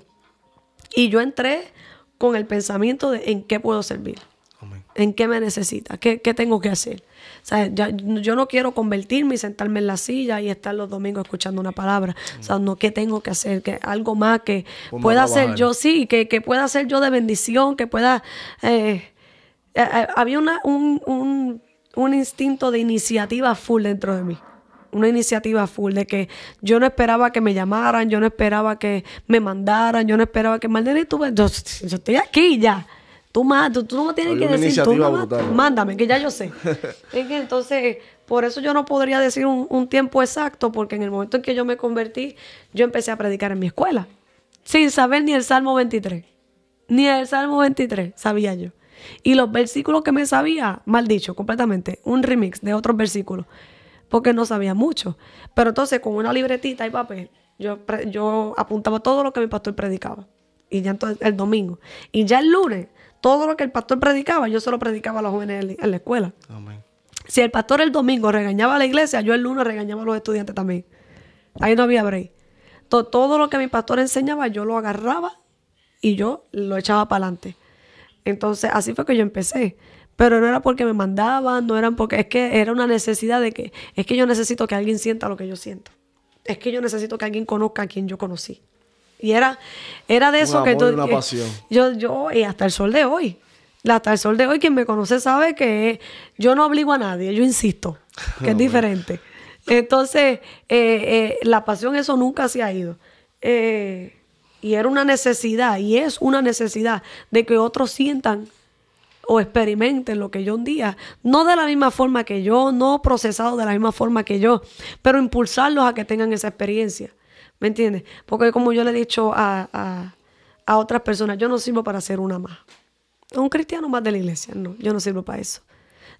Y yo entré con el pensamiento de en qué puedo servir. Amén. ¿En qué me necesita? ¿Qué tengo que hacer? O sea, yo no quiero convertirme y sentarme en la silla y estar los domingos escuchando una palabra. O sea, no, ¿qué tengo que hacer? Algo más que pueda hacer yo, sí, que pueda hacer yo de bendición, que pueda... había un instinto de iniciativa full dentro de mí. Una iniciativa full de que yo no esperaba que me llamaran, yo no esperaba que me mandaran, yo no esperaba que Marlene, yo estoy aquí ya. Tú no me tienes que decir, mándame, que ya yo sé. Entonces, por eso yo no podría decir un tiempo exacto, porque en el momento en que yo me convertí, yo empecé a predicar en mi escuela, sin saber ni el Salmo 23. Ni el Salmo 23 sabía yo. Y los versículos que me sabía, mal dicho, completamente, un remix de otros versículos, porque no sabía mucho. Pero entonces, con una libretita y papel, yo apuntaba todo lo que mi pastor predicaba. Y ya entonces, el domingo. Y ya el lunes, todo lo que el pastor predicaba, yo se lo predicaba a los jóvenes en la escuela. Amén. Si el pastor el domingo regañaba a la iglesia, yo el lunes regañaba a los estudiantes también. Ahí no había break. Todo lo que mi pastor enseñaba, yo lo agarraba y yo lo echaba para adelante. Entonces, así fue que yo empecé. Pero no era porque me mandaban, no eran porque... Es que era una necesidad de que... Es que yo necesito que alguien sienta lo que yo siento. Es que yo necesito que alguien conozca a quien yo conocí. Y era de eso que... Una pasión. Y hasta el sol de hoy. Hasta el sol de hoy, quien me conoce sabe que yo no obligo a nadie, yo insisto, que es diferente. Entonces, la pasión, eso nunca se ha ido. Y era una necesidad, y es una necesidad de que otros sientan o experimenten lo que yo un día, no de la misma forma que yo, no procesado de la misma forma que yo, pero impulsarlos a que tengan esa experiencia. ¿Me entiendes? Porque como yo le he dicho a otras personas, yo no sirvo para ser una más. Un cristiano más de la iglesia, no, yo no sirvo para eso.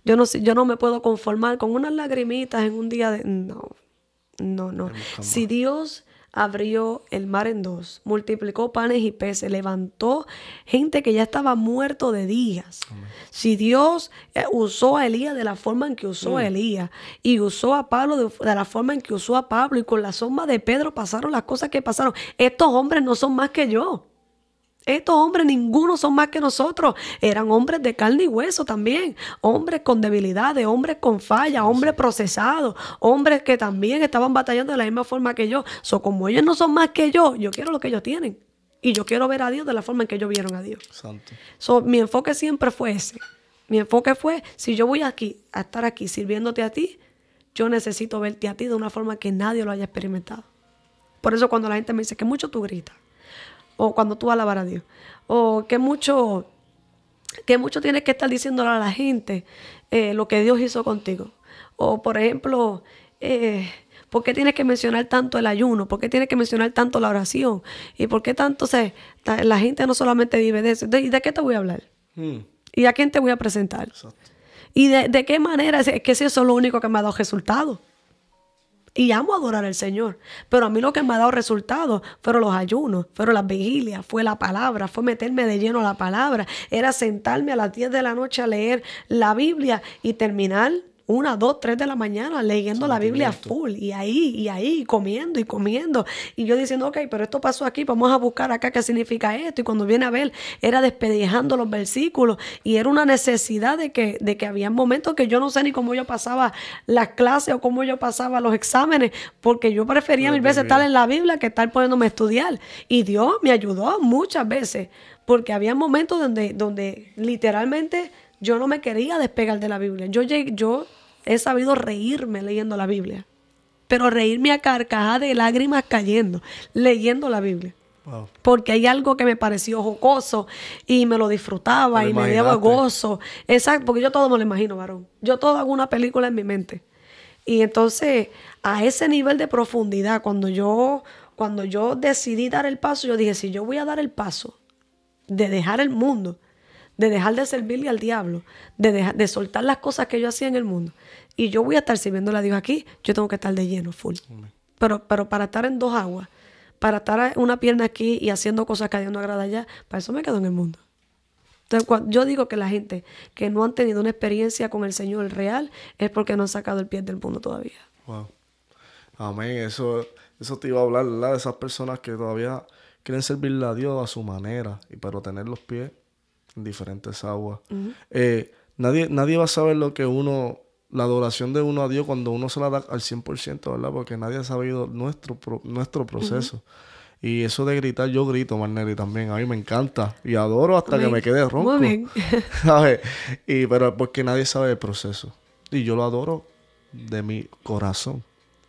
Yo no me puedo conformar con unas lagrimitas en un día de... No. Si Dios abrió el mar en dos, multiplicó panes y peces, levantó gente que ya estaba muerto de días. Amén. Si Dios usó a Elías de la forma en que usó a Elías y usó a Pablo de la forma en que usó a Pablo, y con la sombra de Pedro pasaron las cosas que pasaron, estos hombres no son más que yo. Estos hombres, ninguno son más que nosotros. Eran hombres de carne y hueso también. Hombres con debilidades, hombres con fallas, hombres procesados, hombres que también estaban batallando de la misma forma que yo. Como ellos no son más que yo quiero lo que ellos tienen. Y yo quiero ver a Dios de la forma en que ellos vieron a Dios. Santo. Mi enfoque siempre fue ese. Mi enfoque fue, si yo voy a estar aquí sirviéndote a ti, yo necesito verte a ti de una forma que nadie lo haya experimentado. Por eso cuando la gente me dice que mucho tú gritas, o cuando tú vas a alabar a Dios, o que mucho tienes que estar diciéndole a la gente lo que Dios hizo contigo. O por ejemplo, ¿por qué tienes que mencionar tanto el ayuno? ¿Por qué tienes que mencionar tanto la oración? ¿Y por qué tanto? La gente no solamente vive de eso. ¿Y de qué te voy a hablar? ¿Y a quién te voy a presentar? Exacto. ¿Y de qué manera? Es que eso es lo único que me ha dado resultados. Y amo adorar al Señor. Pero a mí lo que me ha dado resultados fueron los ayunos, fueron las vigilias, fue la palabra, fue meterme de lleno a la palabra. Era sentarme a las 10 de la noche a leer la Biblia y terminar 1, 2, 3 de la mañana leyendo la Biblia full. Y ahí, comiendo. Y yo diciendo, ok, pero esto pasó aquí, vamos a buscar acá qué significa esto. Y cuando viene a ver, era despedijando los versículos. Y era una necesidad de que había momentos que yo no sé ni cómo yo pasaba las clases o cómo yo pasaba los exámenes, porque yo prefería mil veces estar en la Biblia que estar poniéndome a estudiar. Y Dios me ayudó muchas veces, porque había momentos donde literalmente yo no me quería despegar de la Biblia. Yo he sabido reírme leyendo la Biblia, pero reírme a carcajadas de lágrimas cayendo, leyendo la Biblia. Wow. Porque hay algo que me pareció jocoso y me lo disfrutaba y me dio gozo. Exacto, porque yo todo me lo imagino, varón. Yo todo hago una película en mi mente. Y entonces, a ese nivel de profundidad, cuando yo cuando yo decidí dar el paso, yo dije, si yo voy a dar el paso de dejar el mundo, de dejar de servirle al diablo, de soltar las cosas que yo hacía en el mundo, y yo voy a estar sirviéndole a Dios aquí, yo tengo que estar de lleno, full. Pero para estar en dos aguas, para estar una pierna aquí y haciendo cosas que a Dios no agrada allá, para eso me quedo en el mundo. Entonces, yo digo que la gente que no han tenido una experiencia con el Señor real es porque no han sacado el pie del mundo todavía. Wow. Amén. Eso te iba a hablar, ¿verdad? De esas personas que todavía quieren servirle a Dios a su manera, pero tener los pies en diferentes aguas. Nadie va a saber lo que la adoración de uno a Dios cuando uno se la da al 100%, ¿verdad? Porque nadie ha sabido nuestro proceso. Y eso de gritar, yo grito, Marnelly, también. A mí me encanta. Y adoro hasta que me quede ronco. Muy bien. ¿Sabes? Pero porque nadie sabe el proceso. Y yo lo adoro de mi corazón.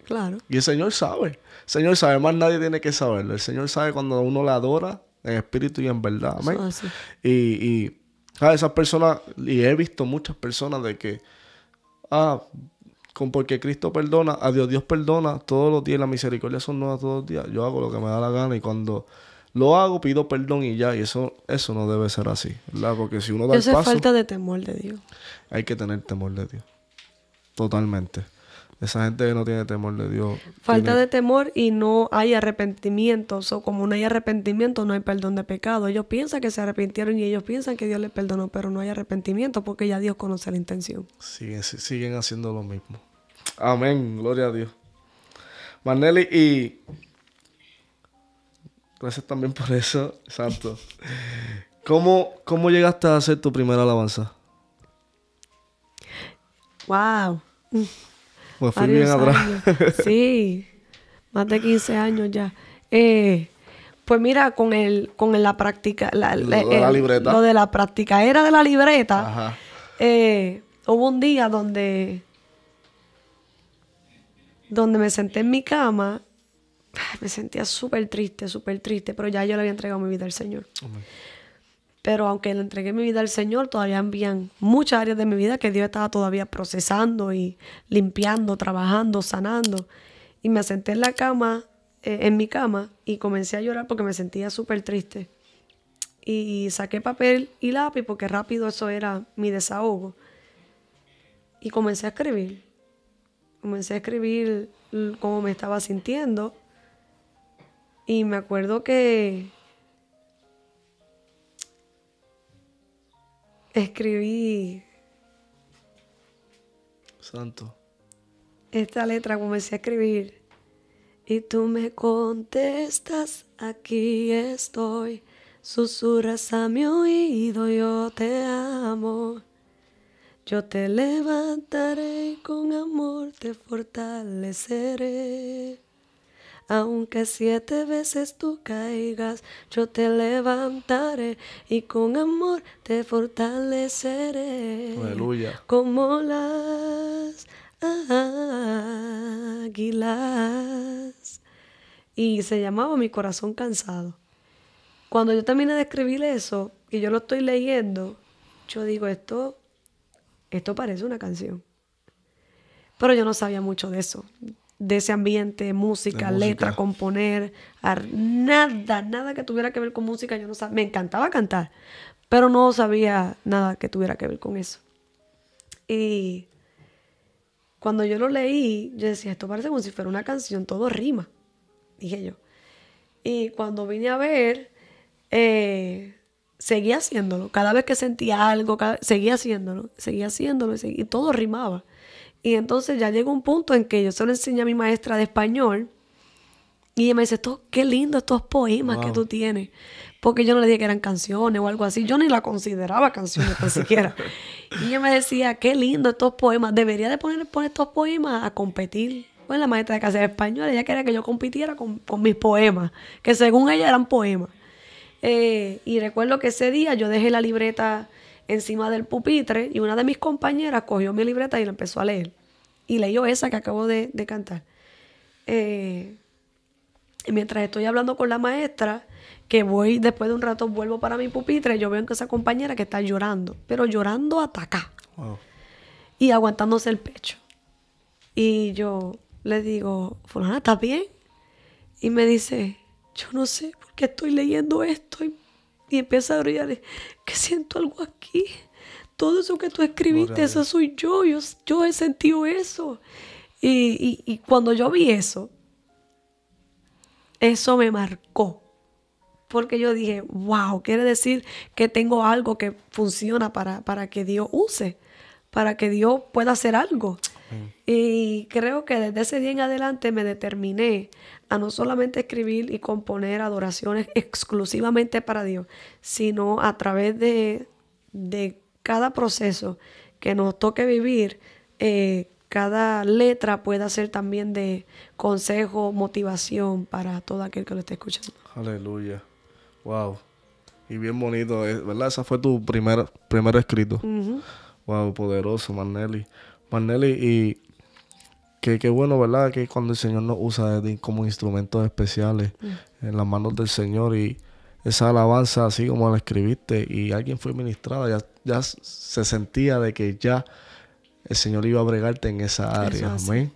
Claro. Y el Señor sabe. El Señor sabe. Más nadie tiene que saberlo. El Señor sabe cuando uno le adora en espíritu y en verdad. Amén. Eso, Y ¿sabes? Esas personas, y he visto muchas personas de que, porque Cristo perdona, a Dios perdona todos los días, la misericordia son nuevas todos los días. Yo hago lo que me da la gana y cuando lo hago pido perdón y ya. Y eso no debe ser así, ¿verdad? Porque si uno da el paso... Eso es falta de temor de Dios. Hay que tener temor de Dios. Totalmente. Esa gente que no tiene temor de Dios... Falta de temor y no hay arrepentimiento. Como no hay arrepentimiento, no hay perdón de pecado. Ellos piensan que se arrepintieron y ellos piensan que Dios les perdonó, pero no hay arrepentimiento porque ya Dios conoce la intención. Siguen haciendo lo mismo. Amén. Gloria a Dios. Marnelly, y... gracias también por eso. Santo. ¿Cómo llegaste a hacer tu primera alabanza? ¡Wow! Me fui bien atrás. Sí, más de 15 años ya. Pues mira, con la práctica, la libreta. Lo de la practicaera de la libreta. Ajá. Hubo un día donde me senté en mi cama. Me sentía súper triste, pero ya yo le había entregado mi vida al Señor. Amén. Pero aunque le entregué mi vida al Señor, todavía habían muchas áreas de mi vida que Dios estaba todavía procesando y limpiando, trabajando, sanando. Y me senté en la cama, en mi cama, y comencé a llorar porque me sentía súper triste. Y saqué papel y lápiz porque rápido eso era mi desahogo. Y comencé a escribir. Comencé a escribir cómo me estaba sintiendo. Y me acuerdo que escribí Santo. Esta letra, comencé a escribir. Y tú me contestas, aquí estoy. Susurras a mi oído, yo te amo. Yo te levantaré y con amor te fortaleceré. Aunque 7 veces tú caigas, yo te levantaré y con amor te fortaleceré. Aleluya. Como las águilas. Y se llamaba Mi corazón cansado. Cuando yo terminé de escribir eso y yo lo estoy leyendo, yo digo, esto parece una canción. Pero yo no sabía mucho de eso. De ese ambiente, música, letra, componer, nada que tuviera que ver con música, yo no sabía. Me encantaba cantar, pero no sabía nada que tuviera que ver con eso. Y cuando yo lo leí, yo decía, esto parece como si fuera una canción, todo rima, dije yo. Y cuando vine a ver, seguía haciéndolo. Cada vez que sentía algo, seguía haciéndolo, y todo rimaba. Y entonces ya llegó un punto en que yo se lo enseñé a mi maestra de español y ella me dice, qué lindo estos poemas que tú tienes. Porque yo no le dije que eran canciones o algo así. Yo ni la consideraba canciones tan siquiera. Y ella me decía, qué lindo estos poemas. Debería de poner estos poemas a competir. Pues la maestra de clase de español, ella quería que yo compitiera con mis poemas, que según ella eran poemas. Y recuerdo que ese día yo dejé la libreta encima del pupitre y una de mis compañeras cogió mi libreta y la empezó a leer. Y leyó esa que acabo de cantar. Y mientras estoy hablando con la maestra, que después de un rato vuelvo para mi pupitre, yo veo que esa compañera que está llorando, pero llorando hasta acá. Wow. Y aguantándose el pecho. Y yo le digo, fulana, ¿estás bien? y me dice, yo no sé por qué estoy leyendo esto. Y empieza a brillar, que siento algo aquí. Todo eso que tú escribiste, eso soy yo. Yo he sentido eso. Y cuando yo vi eso me marcó. Porque yo dije, wow, quiere decir que tengo algo que funciona para que Dios use, para que Dios pueda hacer algo. Y creo que desde ese día en adelante me determiné a no solamente escribir y componer adoraciones exclusivamente para Dios, sino a través de cada proceso que nos toque vivir, cada letra pueda ser también de consejo, motivación para todo aquel que lo esté escuchando. Aleluya. Wow. Y bien bonito, ¿verdad? Esa fue tu primer escrito. Wow, poderoso, Marnelly. Y qué bueno, ¿verdad? Que cuando el Señor nos usa como instrumentos especiales en las manos del Señor, y esa alabanza así como la escribiste y alguien fue ministrada, ya se sentía de que ya el Señor iba a bregarte en esa área. Amén.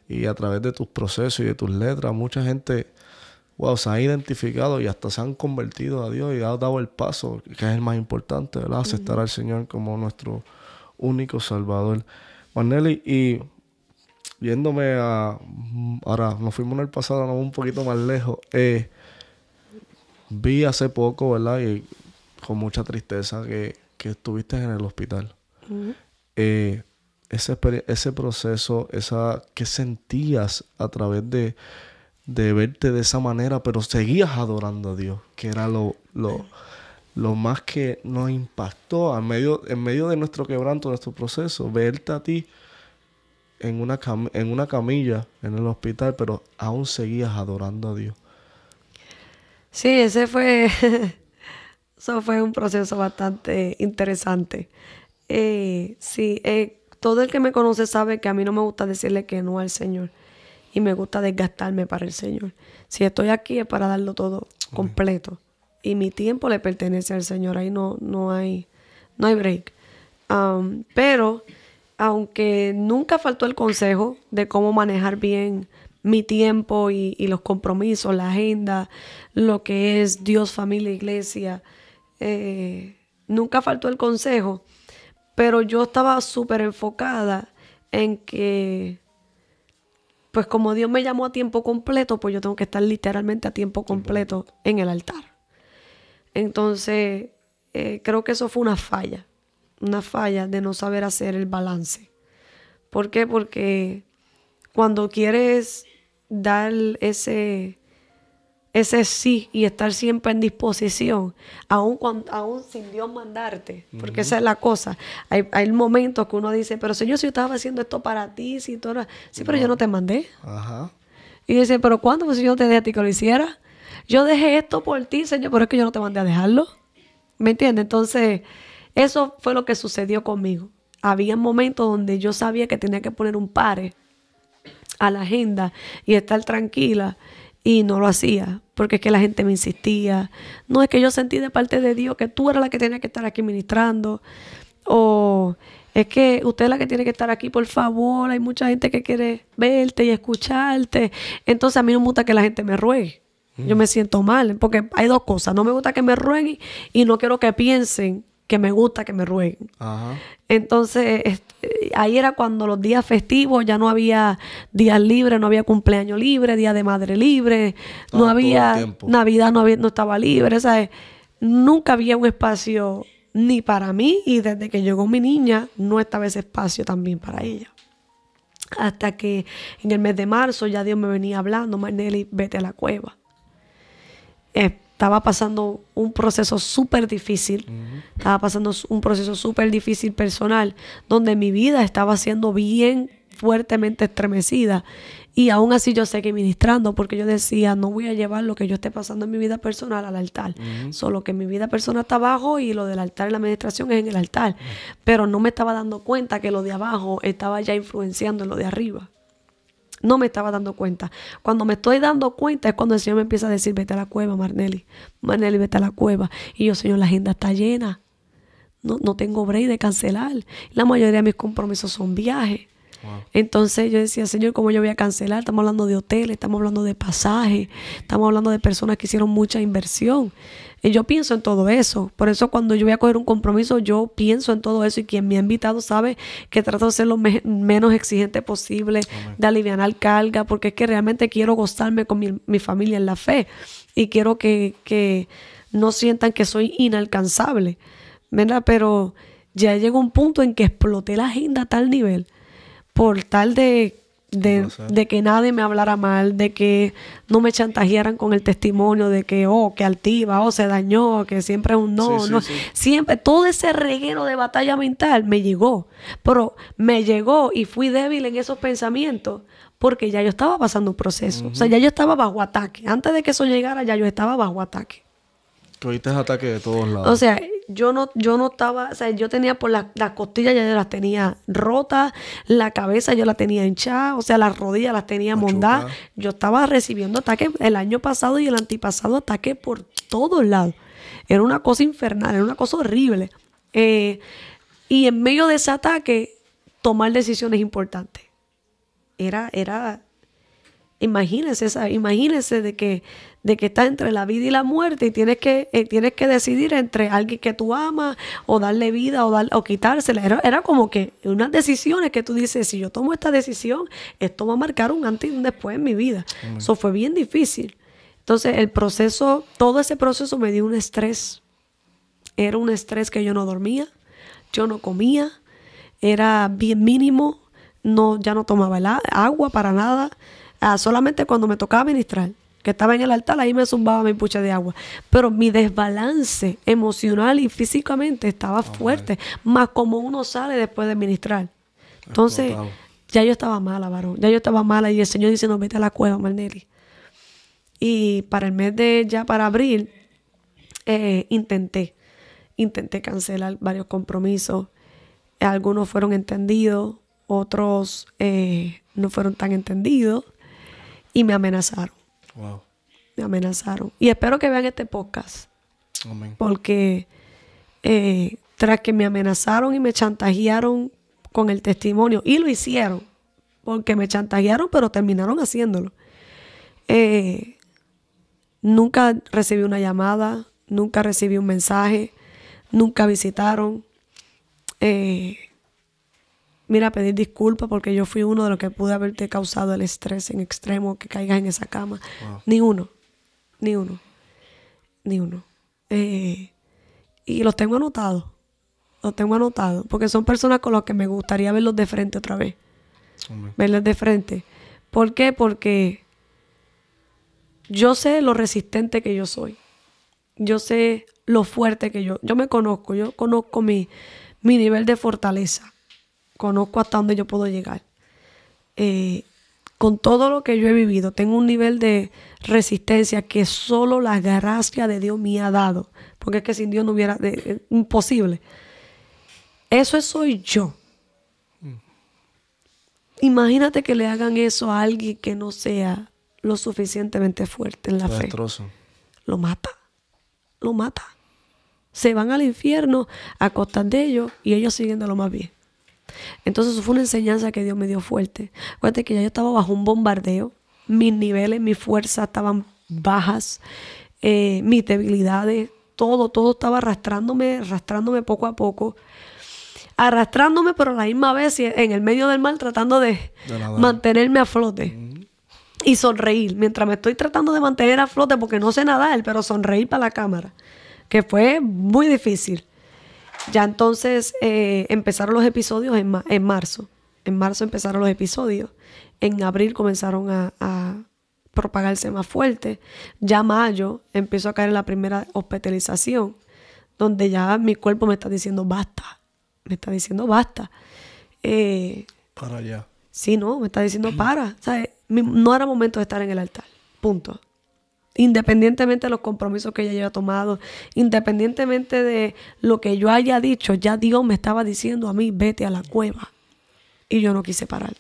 Y a través de tus procesos y de tus letras, mucha gente, wow, se ha identificado y hasta se han convertido a Dios y ha dado el paso, que es el más importante, ¿verdad? Aceptar al Señor como nuestro único Salvador. Marnelly, y yéndome ahora nos fuimos en el pasado, no, un poquito más lejos. Vi hace poco, ¿verdad? Y con mucha tristeza que estuviste en el hospital. Ese proceso, ¿qué sentías a través de verte de esa manera, pero seguías adorando a Dios? Que era lo más que nos impactó en medio de nuestro quebranto, nuestro proceso, verte a ti en una camilla en el hospital, pero aún seguías adorando a Dios. Sí, eso fue un proceso bastante interesante. Todo el que me conoce sabe que a mí no me gusta decirle que no al Señor y me gusta desgastarme para el Señor. Si estoy aquí es para darlo todo completo. Y mi tiempo le pertenece al Señor. Ahí no hay break. Pero, aunque nunca faltó el consejo de cómo manejar bien mi tiempo y los compromisos, la agenda, lo que es Dios, familia, iglesia, nunca faltó el consejo. Pero yo estaba súper enfocada en que, pues como Dios me llamó a tiempo completo, pues yo tengo que estar literalmente a tiempo completo en el altar. Entonces, creo que eso fue una falla de no saber hacer el balance. ¿Por qué? Porque cuando quieres dar ese sí y estar siempre en disposición, aún sin Dios mandarte, porque esa es la cosa. Hay momentos que uno dice, pero Señor, si yo estaba haciendo esto para ti, sí, pero yo no te mandé. Ajá. Y dice, pero ¿cuándo? Pues si yo te dejé a ti que lo hiciera. Yo dejé esto por ti, Señor, pero es que yo no te mandé a dejarlo. ¿Me entiendes? Entonces, eso fue lo que sucedió conmigo. Había momentos donde yo sabía que tenía que poner un pare a la agenda y estar tranquila, y no lo hacía, porque es que la gente me insistía. No, es que yo sentí de parte de Dios que tú eras la que tenía que estar aquí ministrando, o es que usted es la que tiene que estar aquí, por favor, hay mucha gente que quiere verte y escucharte. Entonces a mí no me gusta que la gente me ruegue. Yo me siento mal, porque hay dos cosas: no me gusta que me rueguen y no quiero que piensen que me gusta que me rueguen. Ajá. Entonces, ahí era cuando los días festivos ya no había días libres, no había cumpleaños libre, día de madre libre, no había Navidad, no estaba libre, ¿sabes? Nunca había un espacio ni para mí, y desde que llegó mi niña no estaba ese espacio también para ella. Hasta que en el mes de marzo ya Dios me venía hablando: Marnelly, vete a la cueva. Estaba pasando un proceso súper difícil. Estaba pasando un proceso súper difícil personal, donde mi vida estaba siendo bien fuertemente estremecida. Y aún así yo seguí ministrando, porque yo decía, no voy a llevar lo que yo esté pasando en mi vida personal al altar. Solo que mi vida personal está abajo y lo del altar y la administración es en el altar. Pero no me estaba dando cuenta que lo de abajo estaba ya influenciando en lo de arriba. No me estaba dando cuenta. Cuando me estoy dando cuenta es cuando el Señor me empieza a decir: vete a la cueva, Marnelly. Marnelly, vete a la cueva. Y yo: Señor, la agenda está llena. No tengo break de cancelar. La mayoría de mis compromisos son viajes. Wow. Entonces yo decía, Señor, ¿cómo yo voy a cancelar? Estamos hablando de hoteles, estamos hablando de pasajes, estamos hablando de personas que hicieron mucha inversión. Y yo pienso en todo eso. Por eso cuando yo voy a coger un compromiso, yo pienso en todo eso. Y quien me ha invitado sabe que trato de ser lo menos exigente posible, Amén. de alivianar carga, porque es que realmente quiero gozarme con mi familia en la fe. Y quiero que no sientan que soy inalcanzable, ¿verdad? Pero ya llegó un punto en que exploté la agenda a tal nivel, por tal de que nadie me hablara mal, de que no me chantajearan con el testimonio, de que, que altiva, se dañó, que siempre es un no, Sí, sí, no. sí. Siempre, todo ese reguero de batalla mental me llegó, pero me llegó y fui débil en esos pensamientos porque ya yo estaba pasando un proceso. O sea, ya yo estaba bajo ataque. Antes de que eso llegara, ya yo estaba bajo ataque. Que oíste ataque de todos lados. O sea, yo no estaba, o sea, yo tenía por las costillas, ya yo las tenía rotas, la cabeza yo la tenía hinchada, o sea, las rodillas las tenía mondadas. Yo estaba recibiendo ataques el año pasado y el antipasado, ataques por todos lados. Era una cosa infernal, era una cosa horrible. Y en medio de ese ataque, tomar decisiones importantes. Imagínense de que estás entre la vida y la muerte y tienes que decidir entre alguien que tú amas o darle vida o quitársela. Era como que unas decisiones que tú dices, si yo tomo esta decisión, esto va a marcar un antes y un después en mi vida. Eso fue bien difícil. Entonces todo ese proceso me dio un estrés. Era un estrés que yo no dormía, yo no comía, era bien mínimo, ya no tomaba agua para nada. Solamente cuando me tocaba ministrar, que estaba en el altar, ahí me zumbaba mi pucha de agua. Pero mi desbalance emocional y físicamente estaba fuerte, más como uno sale después de ministrar. Entonces, ya yo estaba mala, varón. Ya yo estaba mala y el Señor dice, no, vete a la cueva, Marnelly. Y para el mes para abril, intenté cancelar varios compromisos. Algunos fueron entendidos, otros no fueron tan entendidos. Y me amenazaron. Wow. Me amenazaron. Y espero que vean este podcast. Amén. Porque tras que me amenazaron y me chantajearon con el testimonio, y lo hicieron, porque me chantajearon, pero terminaron haciéndolo. Nunca recibí una llamada, nunca recibí un mensaje, nunca visitaron. Mira, pedir disculpas porque yo fui uno de los que pude haberte causado el estrés en extremo, que caigas en esa cama. Wow. Ni uno. Y los tengo anotados. Porque son personas con las que me gustaría verlos de frente otra vez. Amén. Verlos de frente. ¿Por qué? Porque yo sé lo resistente que yo soy. Yo sé lo fuerte que yo me conozco. Yo conozco mi nivel de fortaleza. Conozco hasta dónde yo puedo llegar. Con todo lo que yo he vivido, tengo un nivel de resistencia que solo la gracia de Dios me ha dado. Porque es que sin Dios no hubiera... imposible. Eso soy yo. Imagínate que le hagan eso a alguien que no sea lo suficientemente fuerte en la fe. Destrozo. Lo mata. Se van al infierno a costa de ellos y ellos siguen de lo más bien. Entonces eso fue una enseñanza que Dios me dio fuerte. Acuérdate que ya yo estaba bajo un bombardeo. Mis niveles, mis fuerzas estaban bajas. Mis debilidades, todo estaba arrastrándome poco a poco. Arrastrándome, pero a la misma vez en el medio del mar tratando de mantenerme a flote. Y sonreír. Mientras me estoy tratando de mantener a flote porque no sé nadar, pero sonreír para la cámara. Que fue muy difícil. Ya entonces empezaron los episodios en marzo. En marzo empezaron los episodios. En abril comenzaron a propagarse más fuerte. Ya mayo empezó a caer la primera hospitalización, donde ya mi cuerpo me está diciendo basta. Para allá. Sí, no, me está diciendo para. O sea, no era momento de estar en el altar. Punto. Independientemente de los compromisos que ella haya tomado, independientemente de lo que yo haya dicho, ya Dios me estaba diciendo a mí, vete a la cueva. Y yo no quise parar.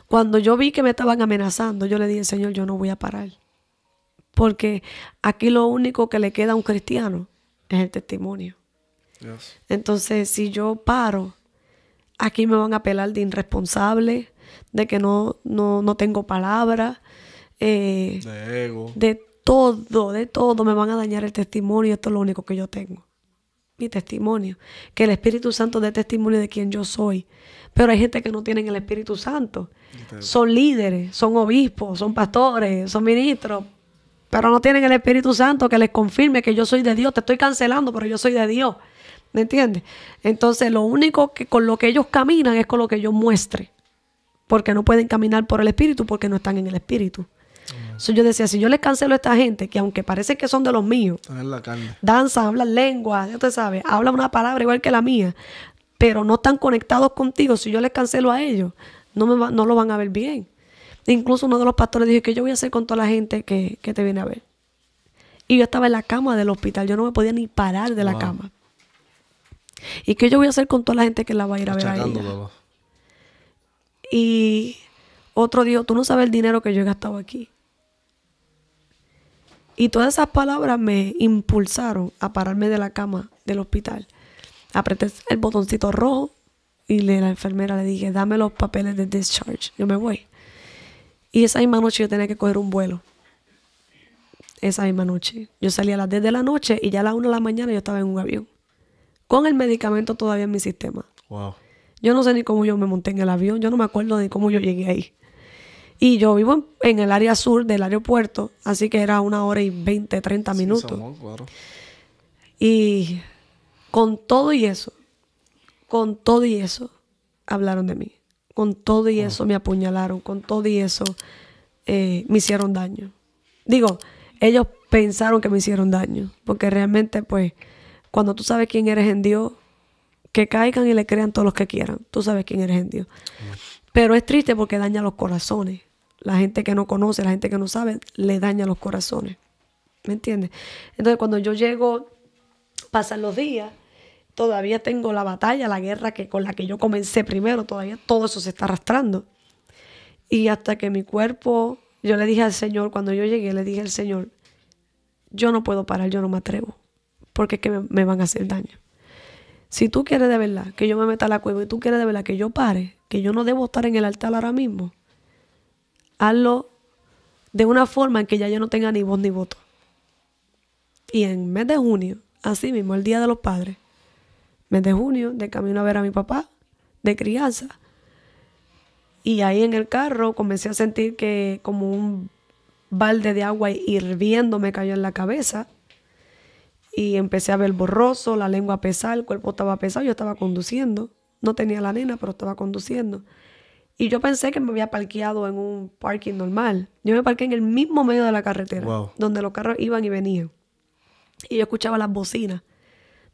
Cuando yo vi que me estaban amenazando, yo le dije, Señor, yo no voy a parar. Porque aquí lo único que le queda a un cristiano es el testimonio. Yes. Entonces, si yo paro, Aquí me van a apelar de irresponsable, de que no tengo palabra, De ego. de todo. Me van a dañar el testimonio. Esto es lo único que yo tengo. Mi testimonio. Que el Espíritu Santo dé testimonio de quién yo soy. Pero hay gente que no tienen el Espíritu Santo. Son líderes, son obispos, son pastores, son ministros, pero no tienen el Espíritu Santo que les confirme que yo soy de Dios. Te estoy cancelando, pero yo soy de Dios. ¿Me entiendes? Entonces, lo único que con lo que ellos caminan es con lo que yo muestre. Porque no pueden caminar por el Espíritu porque no están en el Espíritu. So, yo decía, si yo les cancelo a esta gente, que aunque parece que son de los míos, Están en la carne. danzan, hablan lengua, ya usted sabe, hablan una palabra igual que la mía, pero no están conectados contigo, si yo les cancelo a ellos, no lo van a ver bien. Incluso uno de los pastores dijo, ¿qué yo voy a hacer con toda la gente que te viene a ver? Y yo estaba en la cama del hospital, yo no me podía ni parar de la cama. ¿Y qué yo voy a hacer con toda la gente que la va a ir a ver a ella? Y otro dijo, tú no sabes el dinero que yo he gastado aquí. Y todas esas palabras me impulsaron a pararme de la cama del hospital. Apreté el botoncito rojo y la enfermera le dije, dame los papeles de discharge, yo me voy. Y esa misma noche yo tenía que coger un vuelo. Esa misma noche. Yo salí a las 10 de la noche y ya a las 1 de la mañana yo estaba en un avión. Con el medicamento todavía en mi sistema. Wow. Yo no sé ni cómo yo me monté en el avión. Yo no me acuerdo de cómo yo llegué ahí. Y yo vivo en el área sur del aeropuerto. Así que era 1 hora y 20, 30 minutos. Somos, claro. Y con todo y eso, hablaron de mí. Con todo y eso me apuñalaron. Con todo y eso me hicieron daño. Digo, ellos pensaron que me hicieron daño. Porque realmente, pues, cuando tú sabes quién eres en Dios, que caigan y le crean todos los que quieran. Tú sabes quién eres en Dios. Pero es triste porque daña los corazones. La gente que no conoce, la gente que no sabe, le daña los corazones. ¿Me entiendes? Entonces, cuando yo llego, pasan los días, todavía tengo la batalla, la guerra con la que yo comencé primero, todavía todo eso se está arrastrando. Y hasta que mi cuerpo, yo le dije al Señor, cuando yo llegué, le dije al Señor, yo no puedo parar, yo no me atrevo, porque es que me van a hacer daño. Si tú quieres de verdad que yo me meta a la cueva y tú quieres de verdad que yo pare, que yo no debo estar en el altar ahora mismo, hazlo de una forma en que ya yo no tenga ni voz ni voto. Y en mes de junio, así mismo, el Día de los Padres, mes de junio, de camino a ver a mi papá, de crianza. Y ahí en el carro comencé a sentir que como un balde de agua hirviendo me cayó en la cabeza. Y empecé a ver borroso, la lengua pesada, el cuerpo estaba pesado, yo estaba conduciendo. No tenía la nena, pero estaba conduciendo. Y yo pensé que me había parqueado en un parking normal. Yo me parqué en el mismo medio de la carretera, donde los carros iban y venían. Y yo escuchaba las bocinas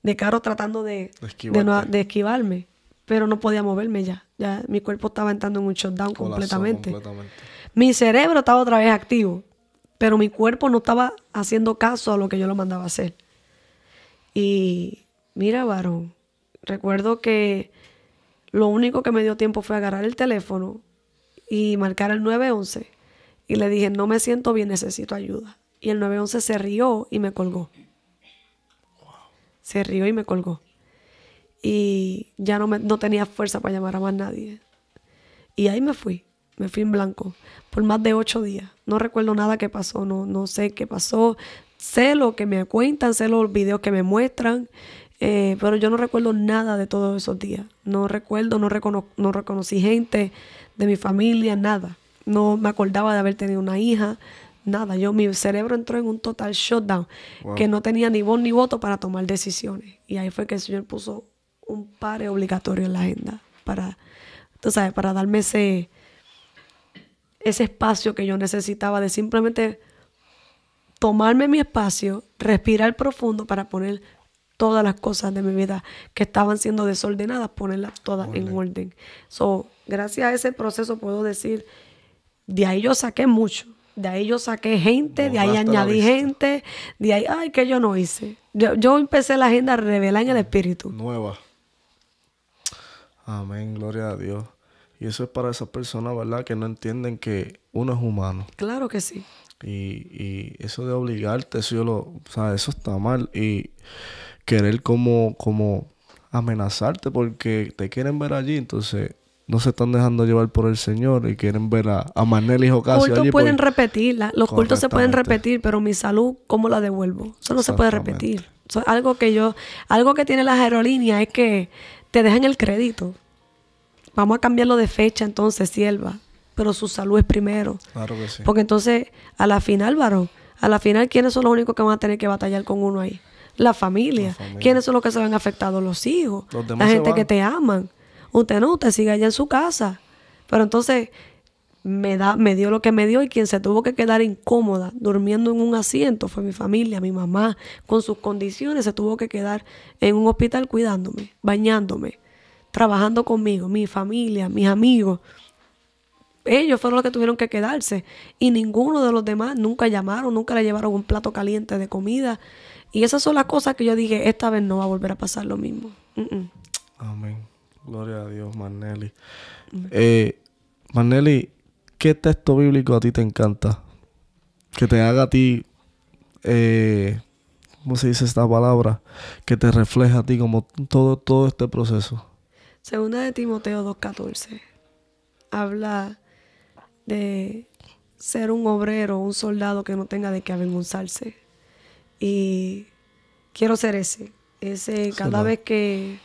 de carros tratando de esquivarme, pero no podía moverme ya. Ya mi cuerpo estaba entrando en un shutdown completamente. Mi cerebro estaba otra vez activo, pero mi cuerpo no estaba haciendo caso a lo que yo lo mandaba a hacer. Y mira, varón, recuerdo que lo único que me dio tiempo fue agarrar el teléfono y marcar el 911. Y le dije, no me siento bien, necesito ayuda. Y el 911 se rió y me colgó. Se rió y me colgó. Y ya no tenía fuerza para llamar a más nadie. Y ahí me fui en blanco por más de 8 días. No recuerdo nada que pasó, no sé qué pasó. Sé lo que me cuentan, sé los videos que me muestran, pero yo no recuerdo nada de todos esos días. No recuerdo, no reconocí gente de mi familia, nada. No me acordaba de haber tenido una hija, nada. Mi cerebro entró en un total shutdown, que no tenía ni voz ni voto para tomar decisiones. Y ahí fue que el Señor puso un pare obligatorio en la agenda para darme ese espacio que yo necesitaba de simplemente tomarme mi espacio, respirar profundo para poner todas las cosas de mi vida que estaban siendo desordenadas, ponerlas todas en orden. Gracias a ese proceso puedo decir, de ahí yo saqué mucho. De ahí yo saqué gente, de ahí añadí gente, de ahí, que yo no hice. Yo empecé la agenda a revelar en el Espíritu. Nueva. Amén, gloria a Dios. Y eso es para esas personas, ¿verdad? Que no entienden que uno es humano. Claro que sí. Y eso de obligarte, eso está mal. Y querer como amenazarte porque te quieren ver allí, entonces no se están dejando llevar por el Señor y quieren ver a Manelis Ocasio Cultos allí. pueden repetirla, los cultos se pueden Correctamente. repetir, pero mi salud, ¿cómo la devuelvo? Eso no se puede Exactamente. repetir. Eso es algo que tienen las aerolíneas es que te dejan el crédito. Vamos a cambiarlo de fecha entonces, sierva, pero su salud es primero. Claro que sí. Porque entonces, a la final, varón, a la final, ¿quiénes son los únicos que van a tener que batallar con uno ahí? La familia. La familia. ¿Quiénes son los que se ven afectados? Los hijos. Los demás La se gente van. que te aman. Usted sigue allá en su casa. Pero entonces me dio lo que me dio y quien se tuvo que quedar incómoda durmiendo en un asiento fue mi familia, mi mamá, con sus condiciones se tuvo que quedar en un hospital cuidándome, bañándome, trabajando conmigo, mi familia, mis amigos. Ellos fueron los que tuvieron que quedarse y ninguno de los demás nunca llamaron, nunca le llevaron un plato caliente de comida. Y esas son las cosas que yo dije, esta vez no va a volver a pasar lo mismo. Amén. Gloria a Dios, Maneli. Maneli, ¿qué texto bíblico a ti te encanta? Que te haga a ti, ¿cómo se dice esta palabra? Que te refleja a ti como todo este proceso. Segunda de Timoteo 2:14 habla de ser un obrero, un soldado que no tenga de qué avergonzarse. Y quiero ser ese cada vez que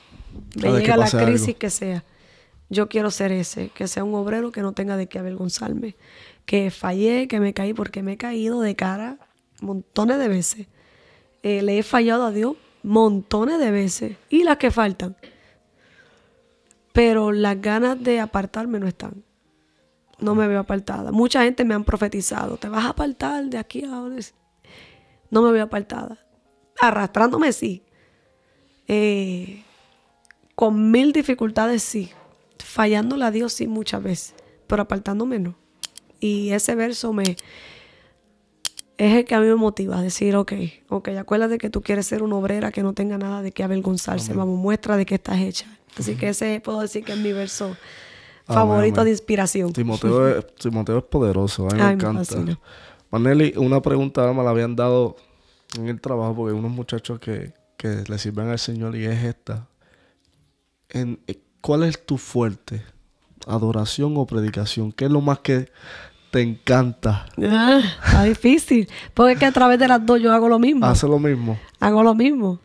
me Cada vez que llega la pase crisis algo. que sea. Yo quiero ser ese, que sea un obrero que no tenga de qué avergonzarme. Que fallé, que me caí, porque me he caído de cara montones de veces. Le he fallado a Dios montones de veces. Y las que faltan. Pero las ganas de apartarme no están. No me veo apartada. Mucha gente me han profetizado. Te vas a apartar de aquí a ahora. No me veo apartada. Arrastrándome sí. Con 1000 dificultades sí. Fallándole a Dios sí muchas veces. Pero apartándome no. Y ese verso es el que a mí me motiva a decir, ok, acuérdate que tú quieres ser una obrera que no tenga nada de qué avergonzarse. Amén. Vamos, muestra de qué estás hecha. Así que ese puedo decir que es mi verso Amén, favorito amén. de inspiración. Timoteo es poderoso, a mí me Ay, me encanta. fascina. Maneli, una pregunta me la habían dado en el trabajo porque hay unos muchachos que le sirven al Señor y es esta. ¿Cuál es tu fuerte? ¿Adoración o predicación? ¿Qué es lo más que te encanta? Está difícil. Porque es que a través de las dos yo hago lo mismo. Hace lo mismo. Hago lo mismo.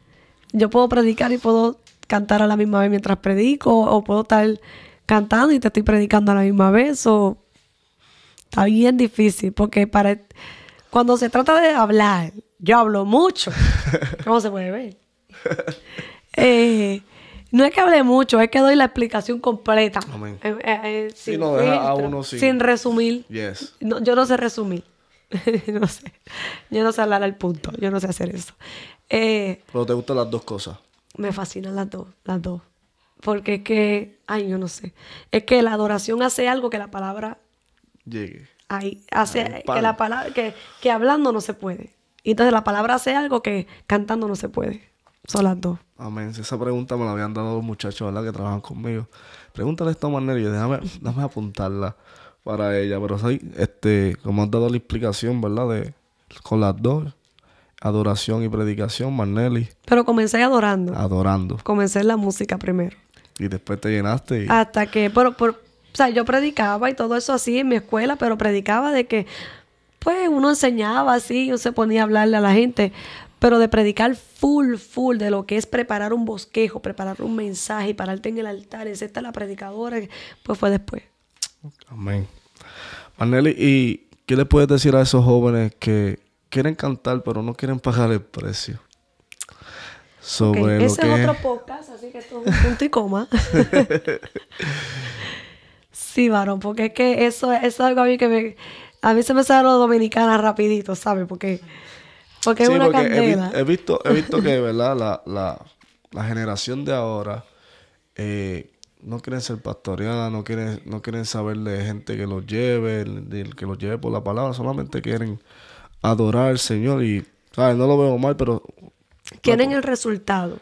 Yo puedo predicar y puedo cantar a la misma vez mientras predico, o puedo estar cantando y te estoy predicando a la misma vez. Está bien difícil, porque cuando se trata de hablar, yo hablo mucho. ¿Cómo se puede ver? No es que hable mucho, es que doy la explicación completa. Amén. Sin no deja a filtro, uno sin- sin resumir. Yes. No, yo no sé resumir. No sé. Yo no sé hablar al punto. Yo no sé hacer eso. Pero te gustan las dos cosas. Me fascinan las dos. Porque es que, ay, yo no sé. Es que la adoración hace algo que la palabra Llegue. hace pan. que la palabra que hablando no se puede. Y entonces la palabra hace algo que cantando no se puede. Son las dos. Amén. Esa pregunta me la habían dado los muchachos, ¿verdad? Que trabajan conmigo. Pregúntale esta manera y déjame apuntarla para ella. Pero sí, como has dado la explicación, ¿verdad? Con las dos, adoración y predicación, Maneli, Pero comencé adorando. adorando. Comencé en la música primero. Y después te llenaste y... Hasta que, o sea, yo predicaba y todo eso así en mi escuela, pero predicaba de que, pues, uno enseñaba así, uno se ponía a hablarle a la gente, pero de predicar full, de lo que es preparar un bosquejo, preparar un mensaje y pararte en el altar, es esta la predicadora, pues fue después. Amén. Maneli, ¿y qué le puedes decir a esos jóvenes que quieren cantar pero no quieren pagar el precio? Sobre lo Ese que es otro podcast, así que esto es un punto y coma. Sí, varón, porque es que eso es algo a mí a mí se me sale lo dominicana rapidito, ¿sabes? Porque es una porque candela. he visto que, ¿verdad? La generación de ahora no quieren ser pastoreadas, no quieren saber de gente que los lleve, que los lleve por la palabra, solamente quieren adorar al Señor y, ¿sabes? No lo veo mal, pero... Quieren el resultado.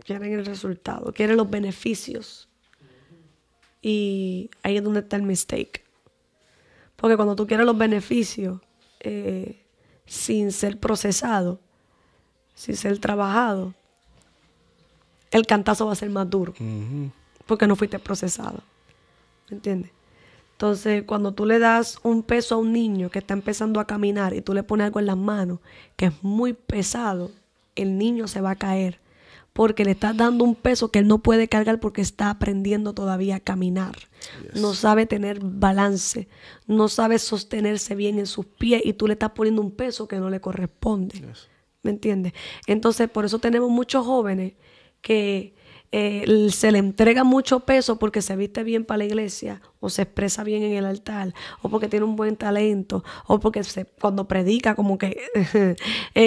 Quieren los beneficios. Y ahí es donde está el mistake. Porque cuando tú quieres los beneficios sin ser procesado, sin ser trabajado, el cantazo va a ser más duro. Ujú. Porque no fuiste procesado. ¿Me entiendes? Entonces, cuando tú le das un peso a un niño que está empezando a caminar y tú le pones algo en las manos que es muy pesado, el niño se va a caer porque le estás dando un peso que él no puede cargar porque está aprendiendo todavía a caminar. Yes. No sabe tener balance, no sabe sostenerse bien en sus pies y tú le estás poniendo un peso que no le corresponde. Yes. ¿Me entiendes? Entonces, por eso tenemos muchos jóvenes que se le entrega mucho peso porque se viste bien para la iglesia o se expresa bien en el altar o porque tiene un buen talento o porque cuando predica como que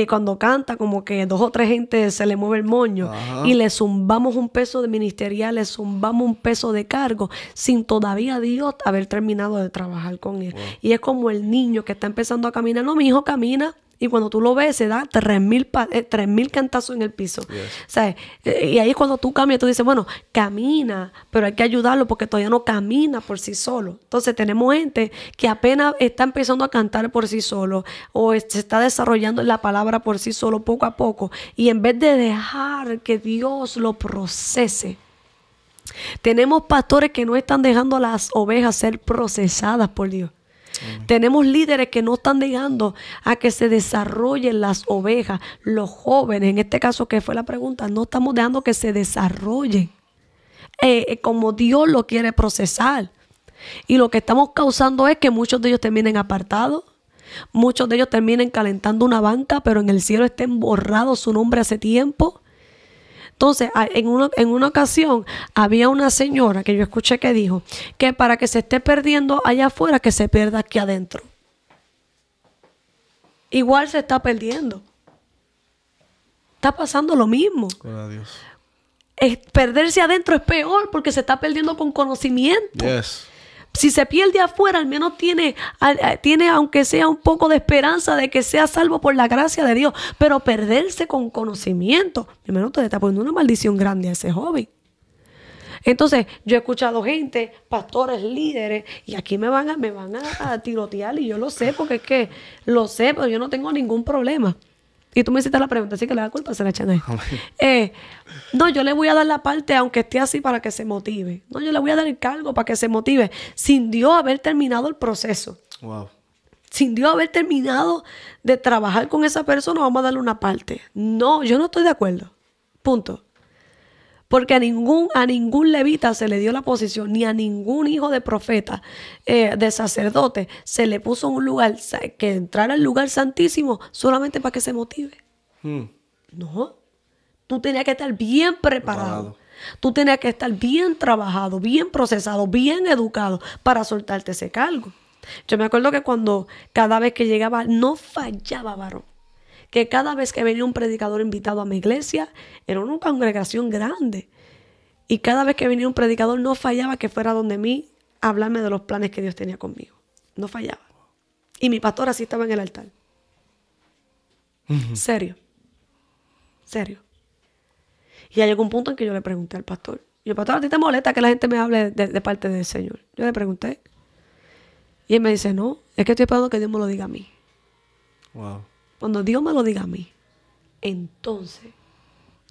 cuando canta como que 2 o 3 gente se le mueve el moño. Ajá. Y le zumbamos un peso de ministerial, le zumbamos un peso de cargo sin todavía Dios haber terminado de trabajar con él. Wow. Y es como el niño que está empezando a caminar. No, mi hijo camina. Y cuando tú lo ves, se da 3,000 cantazos en el piso. Yes. ¿Sabes? Y ahí es cuando tú cambias, tú dices, bueno, camina, pero hay que ayudarlo porque todavía no camina por sí solo. Entonces tenemos gente que apenas está empezando a cantar por sí solo o se está desarrollando la palabra por sí solo poco a poco. Y en vez de dejar que Dios lo procese, tenemos pastores que no están dejando a las ovejas ser procesadas por Dios. Tenemos líderes que no están dejando a que se desarrollen las ovejas. Los jóvenes, en este caso que fue la pregunta, no estamos dejando que se desarrollen como Dios lo quiere procesar. Y lo que estamos causando es que muchos de ellos terminen apartados. Muchos de ellos terminen calentando una banca, pero en el cielo estén borrados su nombre hace tiempo. Entonces, en una ocasión, había una señora que yo escuché que dijo que para que se esté perdiendo allá afuera, que se pierda aquí adentro. Igual se está perdiendo. Está pasando lo mismo. Gloria a Dios. Perderse adentro es peor porque se está perdiendo con conocimiento. Yes. Si se pierde afuera, al menos tiene, aunque sea un poco de esperanza de que sea salvo por la gracia de Dios. Pero perderse con conocimiento, primero te está poniendo una maldición grande a ese joven. Entonces, yo he escuchado gente, pastores, líderes, y aquí me van a tirotear, y yo lo sé, porque es que lo sé, pero yo no tengo ningún problema. Y tú me hiciste la pregunta, así que le da culpa, se la echan a él. No, yo le voy a dar la parte, aunque esté así, para que se motive. No, yo le voy a dar el cargo para que se motive, sin Dios haber terminado el proceso. Wow. Sin Dios haber terminado de trabajar con esa persona, vamos a darle una parte. No, yo no estoy de acuerdo. Punto. Porque a ningún levita se le dio la posición, ni a ningún hijo de profeta, de sacerdote, se le puso un lugar, que entrara al lugar santísimo solamente para que se motive. No. Tú tenías que estar bien preparado. Tú tenías que estar bien trabajado, bien procesado, bien educado para soltarte ese cargo. Yo me acuerdo que cada vez que llegaba, no fallaba varón. Que cada vez que venía un predicador invitado a mi iglesia, era una congregación grande. Y cada vez que venía un predicador, no fallaba que fuera donde mí a hablarme de los planes que Dios tenía conmigo. No fallaba. Y mi pastor así estaba en el altar. Serio. Serio. Y llegó un punto en que yo le pregunté al pastor. Yo, pastor, ¿a ti te molesta que la gente me hable de parte del Señor? Yo le pregunté. Y él me dice, no, es que estoy esperando que Dios me lo diga a mí. Wow. Cuando Dios me lo diga a mí, entonces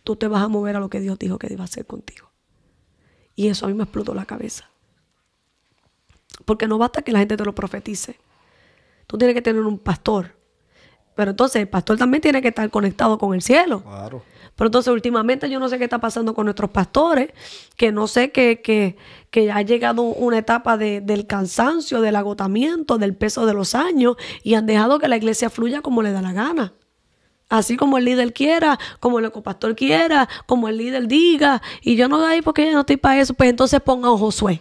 tú te vas a mover a lo que Dios dijo que iba a hacer contigo. Y eso a mí me explotó la cabeza. Porque no basta que la gente te lo profetice. Tú tienes que tener un pastor. Pero entonces el pastor también tiene que estar conectado con el cielo. Claro. Pero entonces últimamente yo no sé qué está pasando con nuestros pastores, que no sé que ha llegado una etapa del cansancio, del agotamiento, del peso de los años, y han dejado que la iglesia fluya como le da la gana. Así como el líder quiera, como el copastor quiera, como el líder diga. Y yo no ahí porque yo no estoy para eso. Pues entonces ponga a un Josué.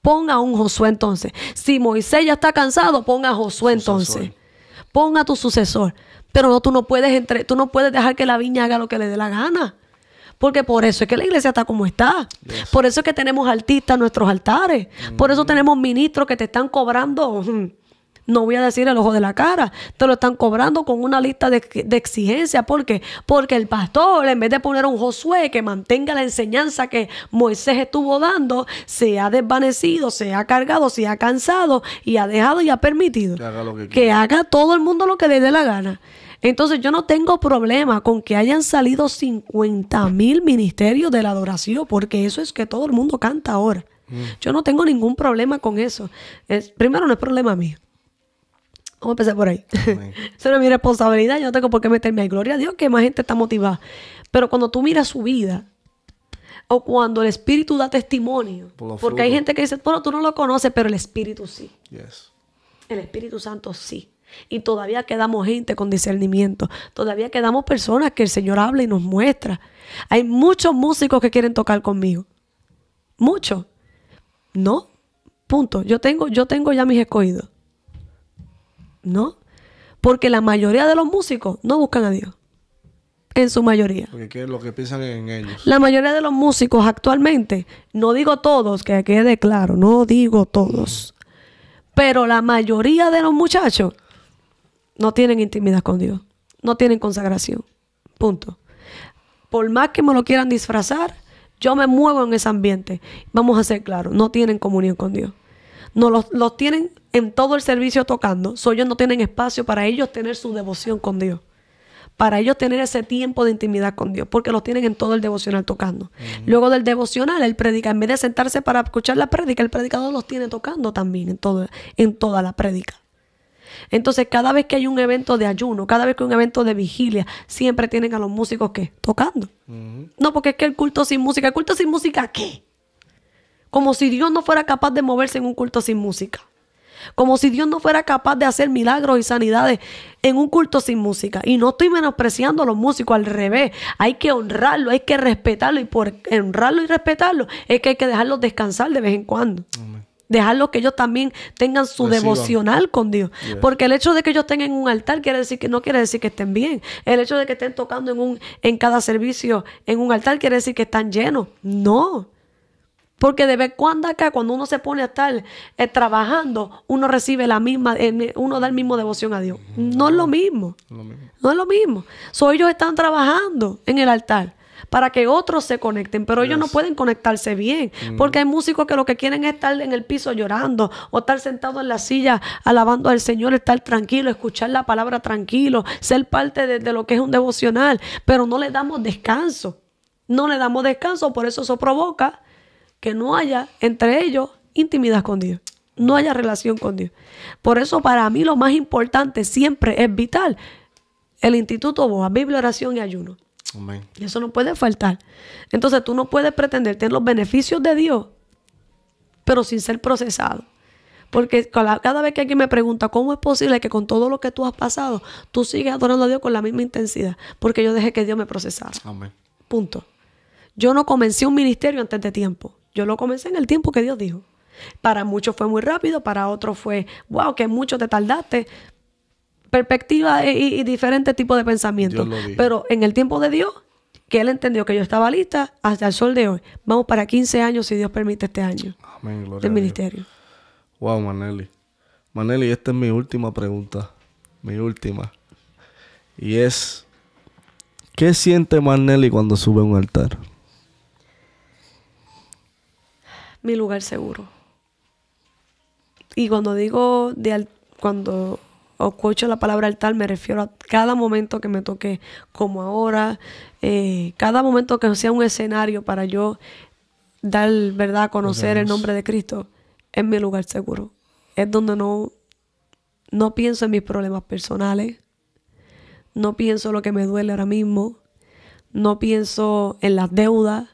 Ponga a un Josué entonces. Si Moisés ya está cansado, ponga a Josué entonces. Ponga a tu sucesor. Pero no, tú no puedes dejar que la viña haga lo que le dé la gana. Porque por eso es que la iglesia está como está. Yes. Por eso es que tenemos artistas en nuestros altares. Por eso tenemos ministros que te están cobrando... No voy a decir el ojo de la cara. Te lo están cobrando con una lista de exigencias. ¿Por qué? Porque el pastor, en vez de poner a un Josué que mantenga la enseñanza que Moisés estuvo dando, se ha desvanecido, se ha cargado, se ha cansado y ha dejado y ha permitido que haga todo el mundo lo que le dé la gana. Entonces yo no tengo problema con que hayan salido 50,000 ministerios de la adoración, porque eso es que todo el mundo canta ahora. Yo no tengo ningún problema con eso. Primero, no es problema mío. Vamos a empezar por ahí. Eso no es mi responsabilidad. Yo no tengo por qué meterme ahí. Gloria a Dios que más gente está motivada. Pero cuando tú miras su vida, o cuando el Espíritu da testimonio, porque hay gente que dice, bueno, tú no lo conoces, pero el Espíritu sí. Yes. El Espíritu Santo sí. Y todavía quedamos gente con discernimiento. Todavía quedamos personas que el Señor habla y nos muestra. Hay muchos músicos que quieren tocar conmigo. Muchos. No. Punto. Yo tengo ya mis escogidos. No. Porque la mayoría de los músicos no buscan a Dios. En su mayoría. Porque ¿qué es lo que piensan en ellos? La mayoría de los músicos actualmente, no digo todos, que quede claro, no digo todos. Pero la mayoría de los muchachos no tienen intimidad con Dios. No tienen consagración. Punto. Por más que me lo quieran disfrazar, yo me muevo en ese ambiente. Vamos a ser claros, no tienen comunión con Dios. No los tienen en todo el servicio tocando. Ellos no tienen espacio para ellos tener su devoción con Dios. Para ellos tener ese tiempo de intimidad con Dios. Porque los tienen en todo el devocional tocando. Luego del devocional, él predica. En vez de sentarse para escuchar la prédica, el predicador los tiene tocando también en toda la prédica. Entonces, cada vez que hay un evento de ayuno, cada vez que hay un evento de vigilia, siempre tienen a los músicos, ¿qué? Tocando. No, porque es que el culto sin música. ¿El culto sin música qué? Como si Dios no fuera capaz de moverse en un culto sin música. Como si Dios no fuera capaz de hacer milagros y sanidades en un culto sin música. Y no estoy menospreciando a los músicos, al revés. Hay que honrarlo, hay que respetarlo. Y por honrarlo y respetarlo es que hay que dejarlos descansar de vez en cuando. Amén. Dejarlos que ellos también tengan su devocional con Dios. Yes. Porque el hecho de que ellos tengan un altar no quiere decir que estén bien. El hecho de que estén tocando en cada servicio en un altar quiere decir que están llenos. No. Porque de vez en cuando acá, cuando uno se pone a estar trabajando, uno recibe uno da el mismo devoción a Dios. No es lo mismo. No es lo mismo. Ellos están trabajando en el altar para que otros se conecten, pero ellos no pueden conectarse bien. Porque hay músicos que lo que quieren es estar en el piso llorando o estar sentado en la silla alabando al Señor, estar tranquilo, escuchar la palabra tranquilo, ser parte de lo que es un devocional, pero no le damos descanso. No le damos descanso, por eso provoca que no haya entre ellos intimidad con Dios. No haya relación con Dios. Por eso para mí lo más importante siempre es vital. El Instituto Boa, Biblia, oración y ayuno. Amén. Y eso no puede faltar. Entonces tú no puedes pretender tener los beneficios de Dios, pero sin ser procesado. Porque cada vez que alguien me pregunta cómo es posible que con todo lo que tú has pasado, tú sigues adorando a Dios con la misma intensidad. Porque yo dejé que Dios me procesara. Amén. Punto. Yo no comencé un ministerio antes de tiempo. Yo lo comencé en el tiempo que Dios dijo. Para muchos fue muy rápido, para otros fue, wow, que mucho te tardaste. Perspectiva y diferentes tipos de pensamientos. Pero en el tiempo de Dios, que Él entendió que yo estaba lista hasta el sol de hoy. Vamos para 15 años, si Dios permite, este año. Amén, gloria del ministerio. Wow, Maneli. Maneli, esta es mi última pregunta. Mi última. Y es, ¿qué siente Maneli cuando sube a un altar? Mi lugar seguro. Y cuando digo cuando escucho la palabra altar, me refiero a cada momento que me toque, como ahora, cada momento que sea un escenario para yo dar, ¿verdad?, a conocer el nombre de Cristo, es mi lugar seguro. Es donde no pienso en mis problemas personales, no pienso en lo que me duele ahora mismo, no pienso en las deudas,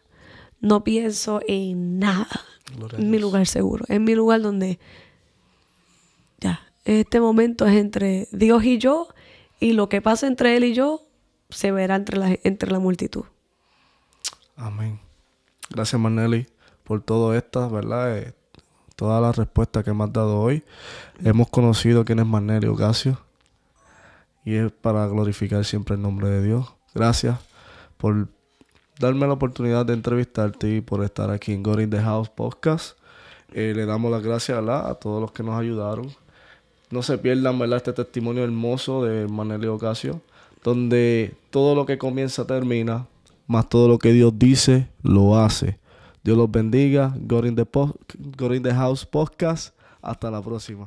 no pienso en nada. Es mi lugar seguro. Es mi lugar donde este momento es entre Dios y yo, y lo que pasa entre Él y yo se verá entre la multitud. Amén. Gracias, Maneli, por todo esto, ¿verdad? Todas las respuestas que me has dado hoy. Hemos conocido quién es Maneli Ocasio y es para glorificar siempre el nombre de Dios. Gracias por darme la oportunidad de entrevistarte y por estar aquí en God in the House Podcast. Le damos las gracias a todos los que nos ayudaron. No se pierdan, ¿verdad?, este testimonio hermoso de Maneli Ocasio, donde todo lo que comienza termina, más todo lo que Dios dice, lo hace. Dios los bendiga. God in the House Podcast. Hasta la próxima.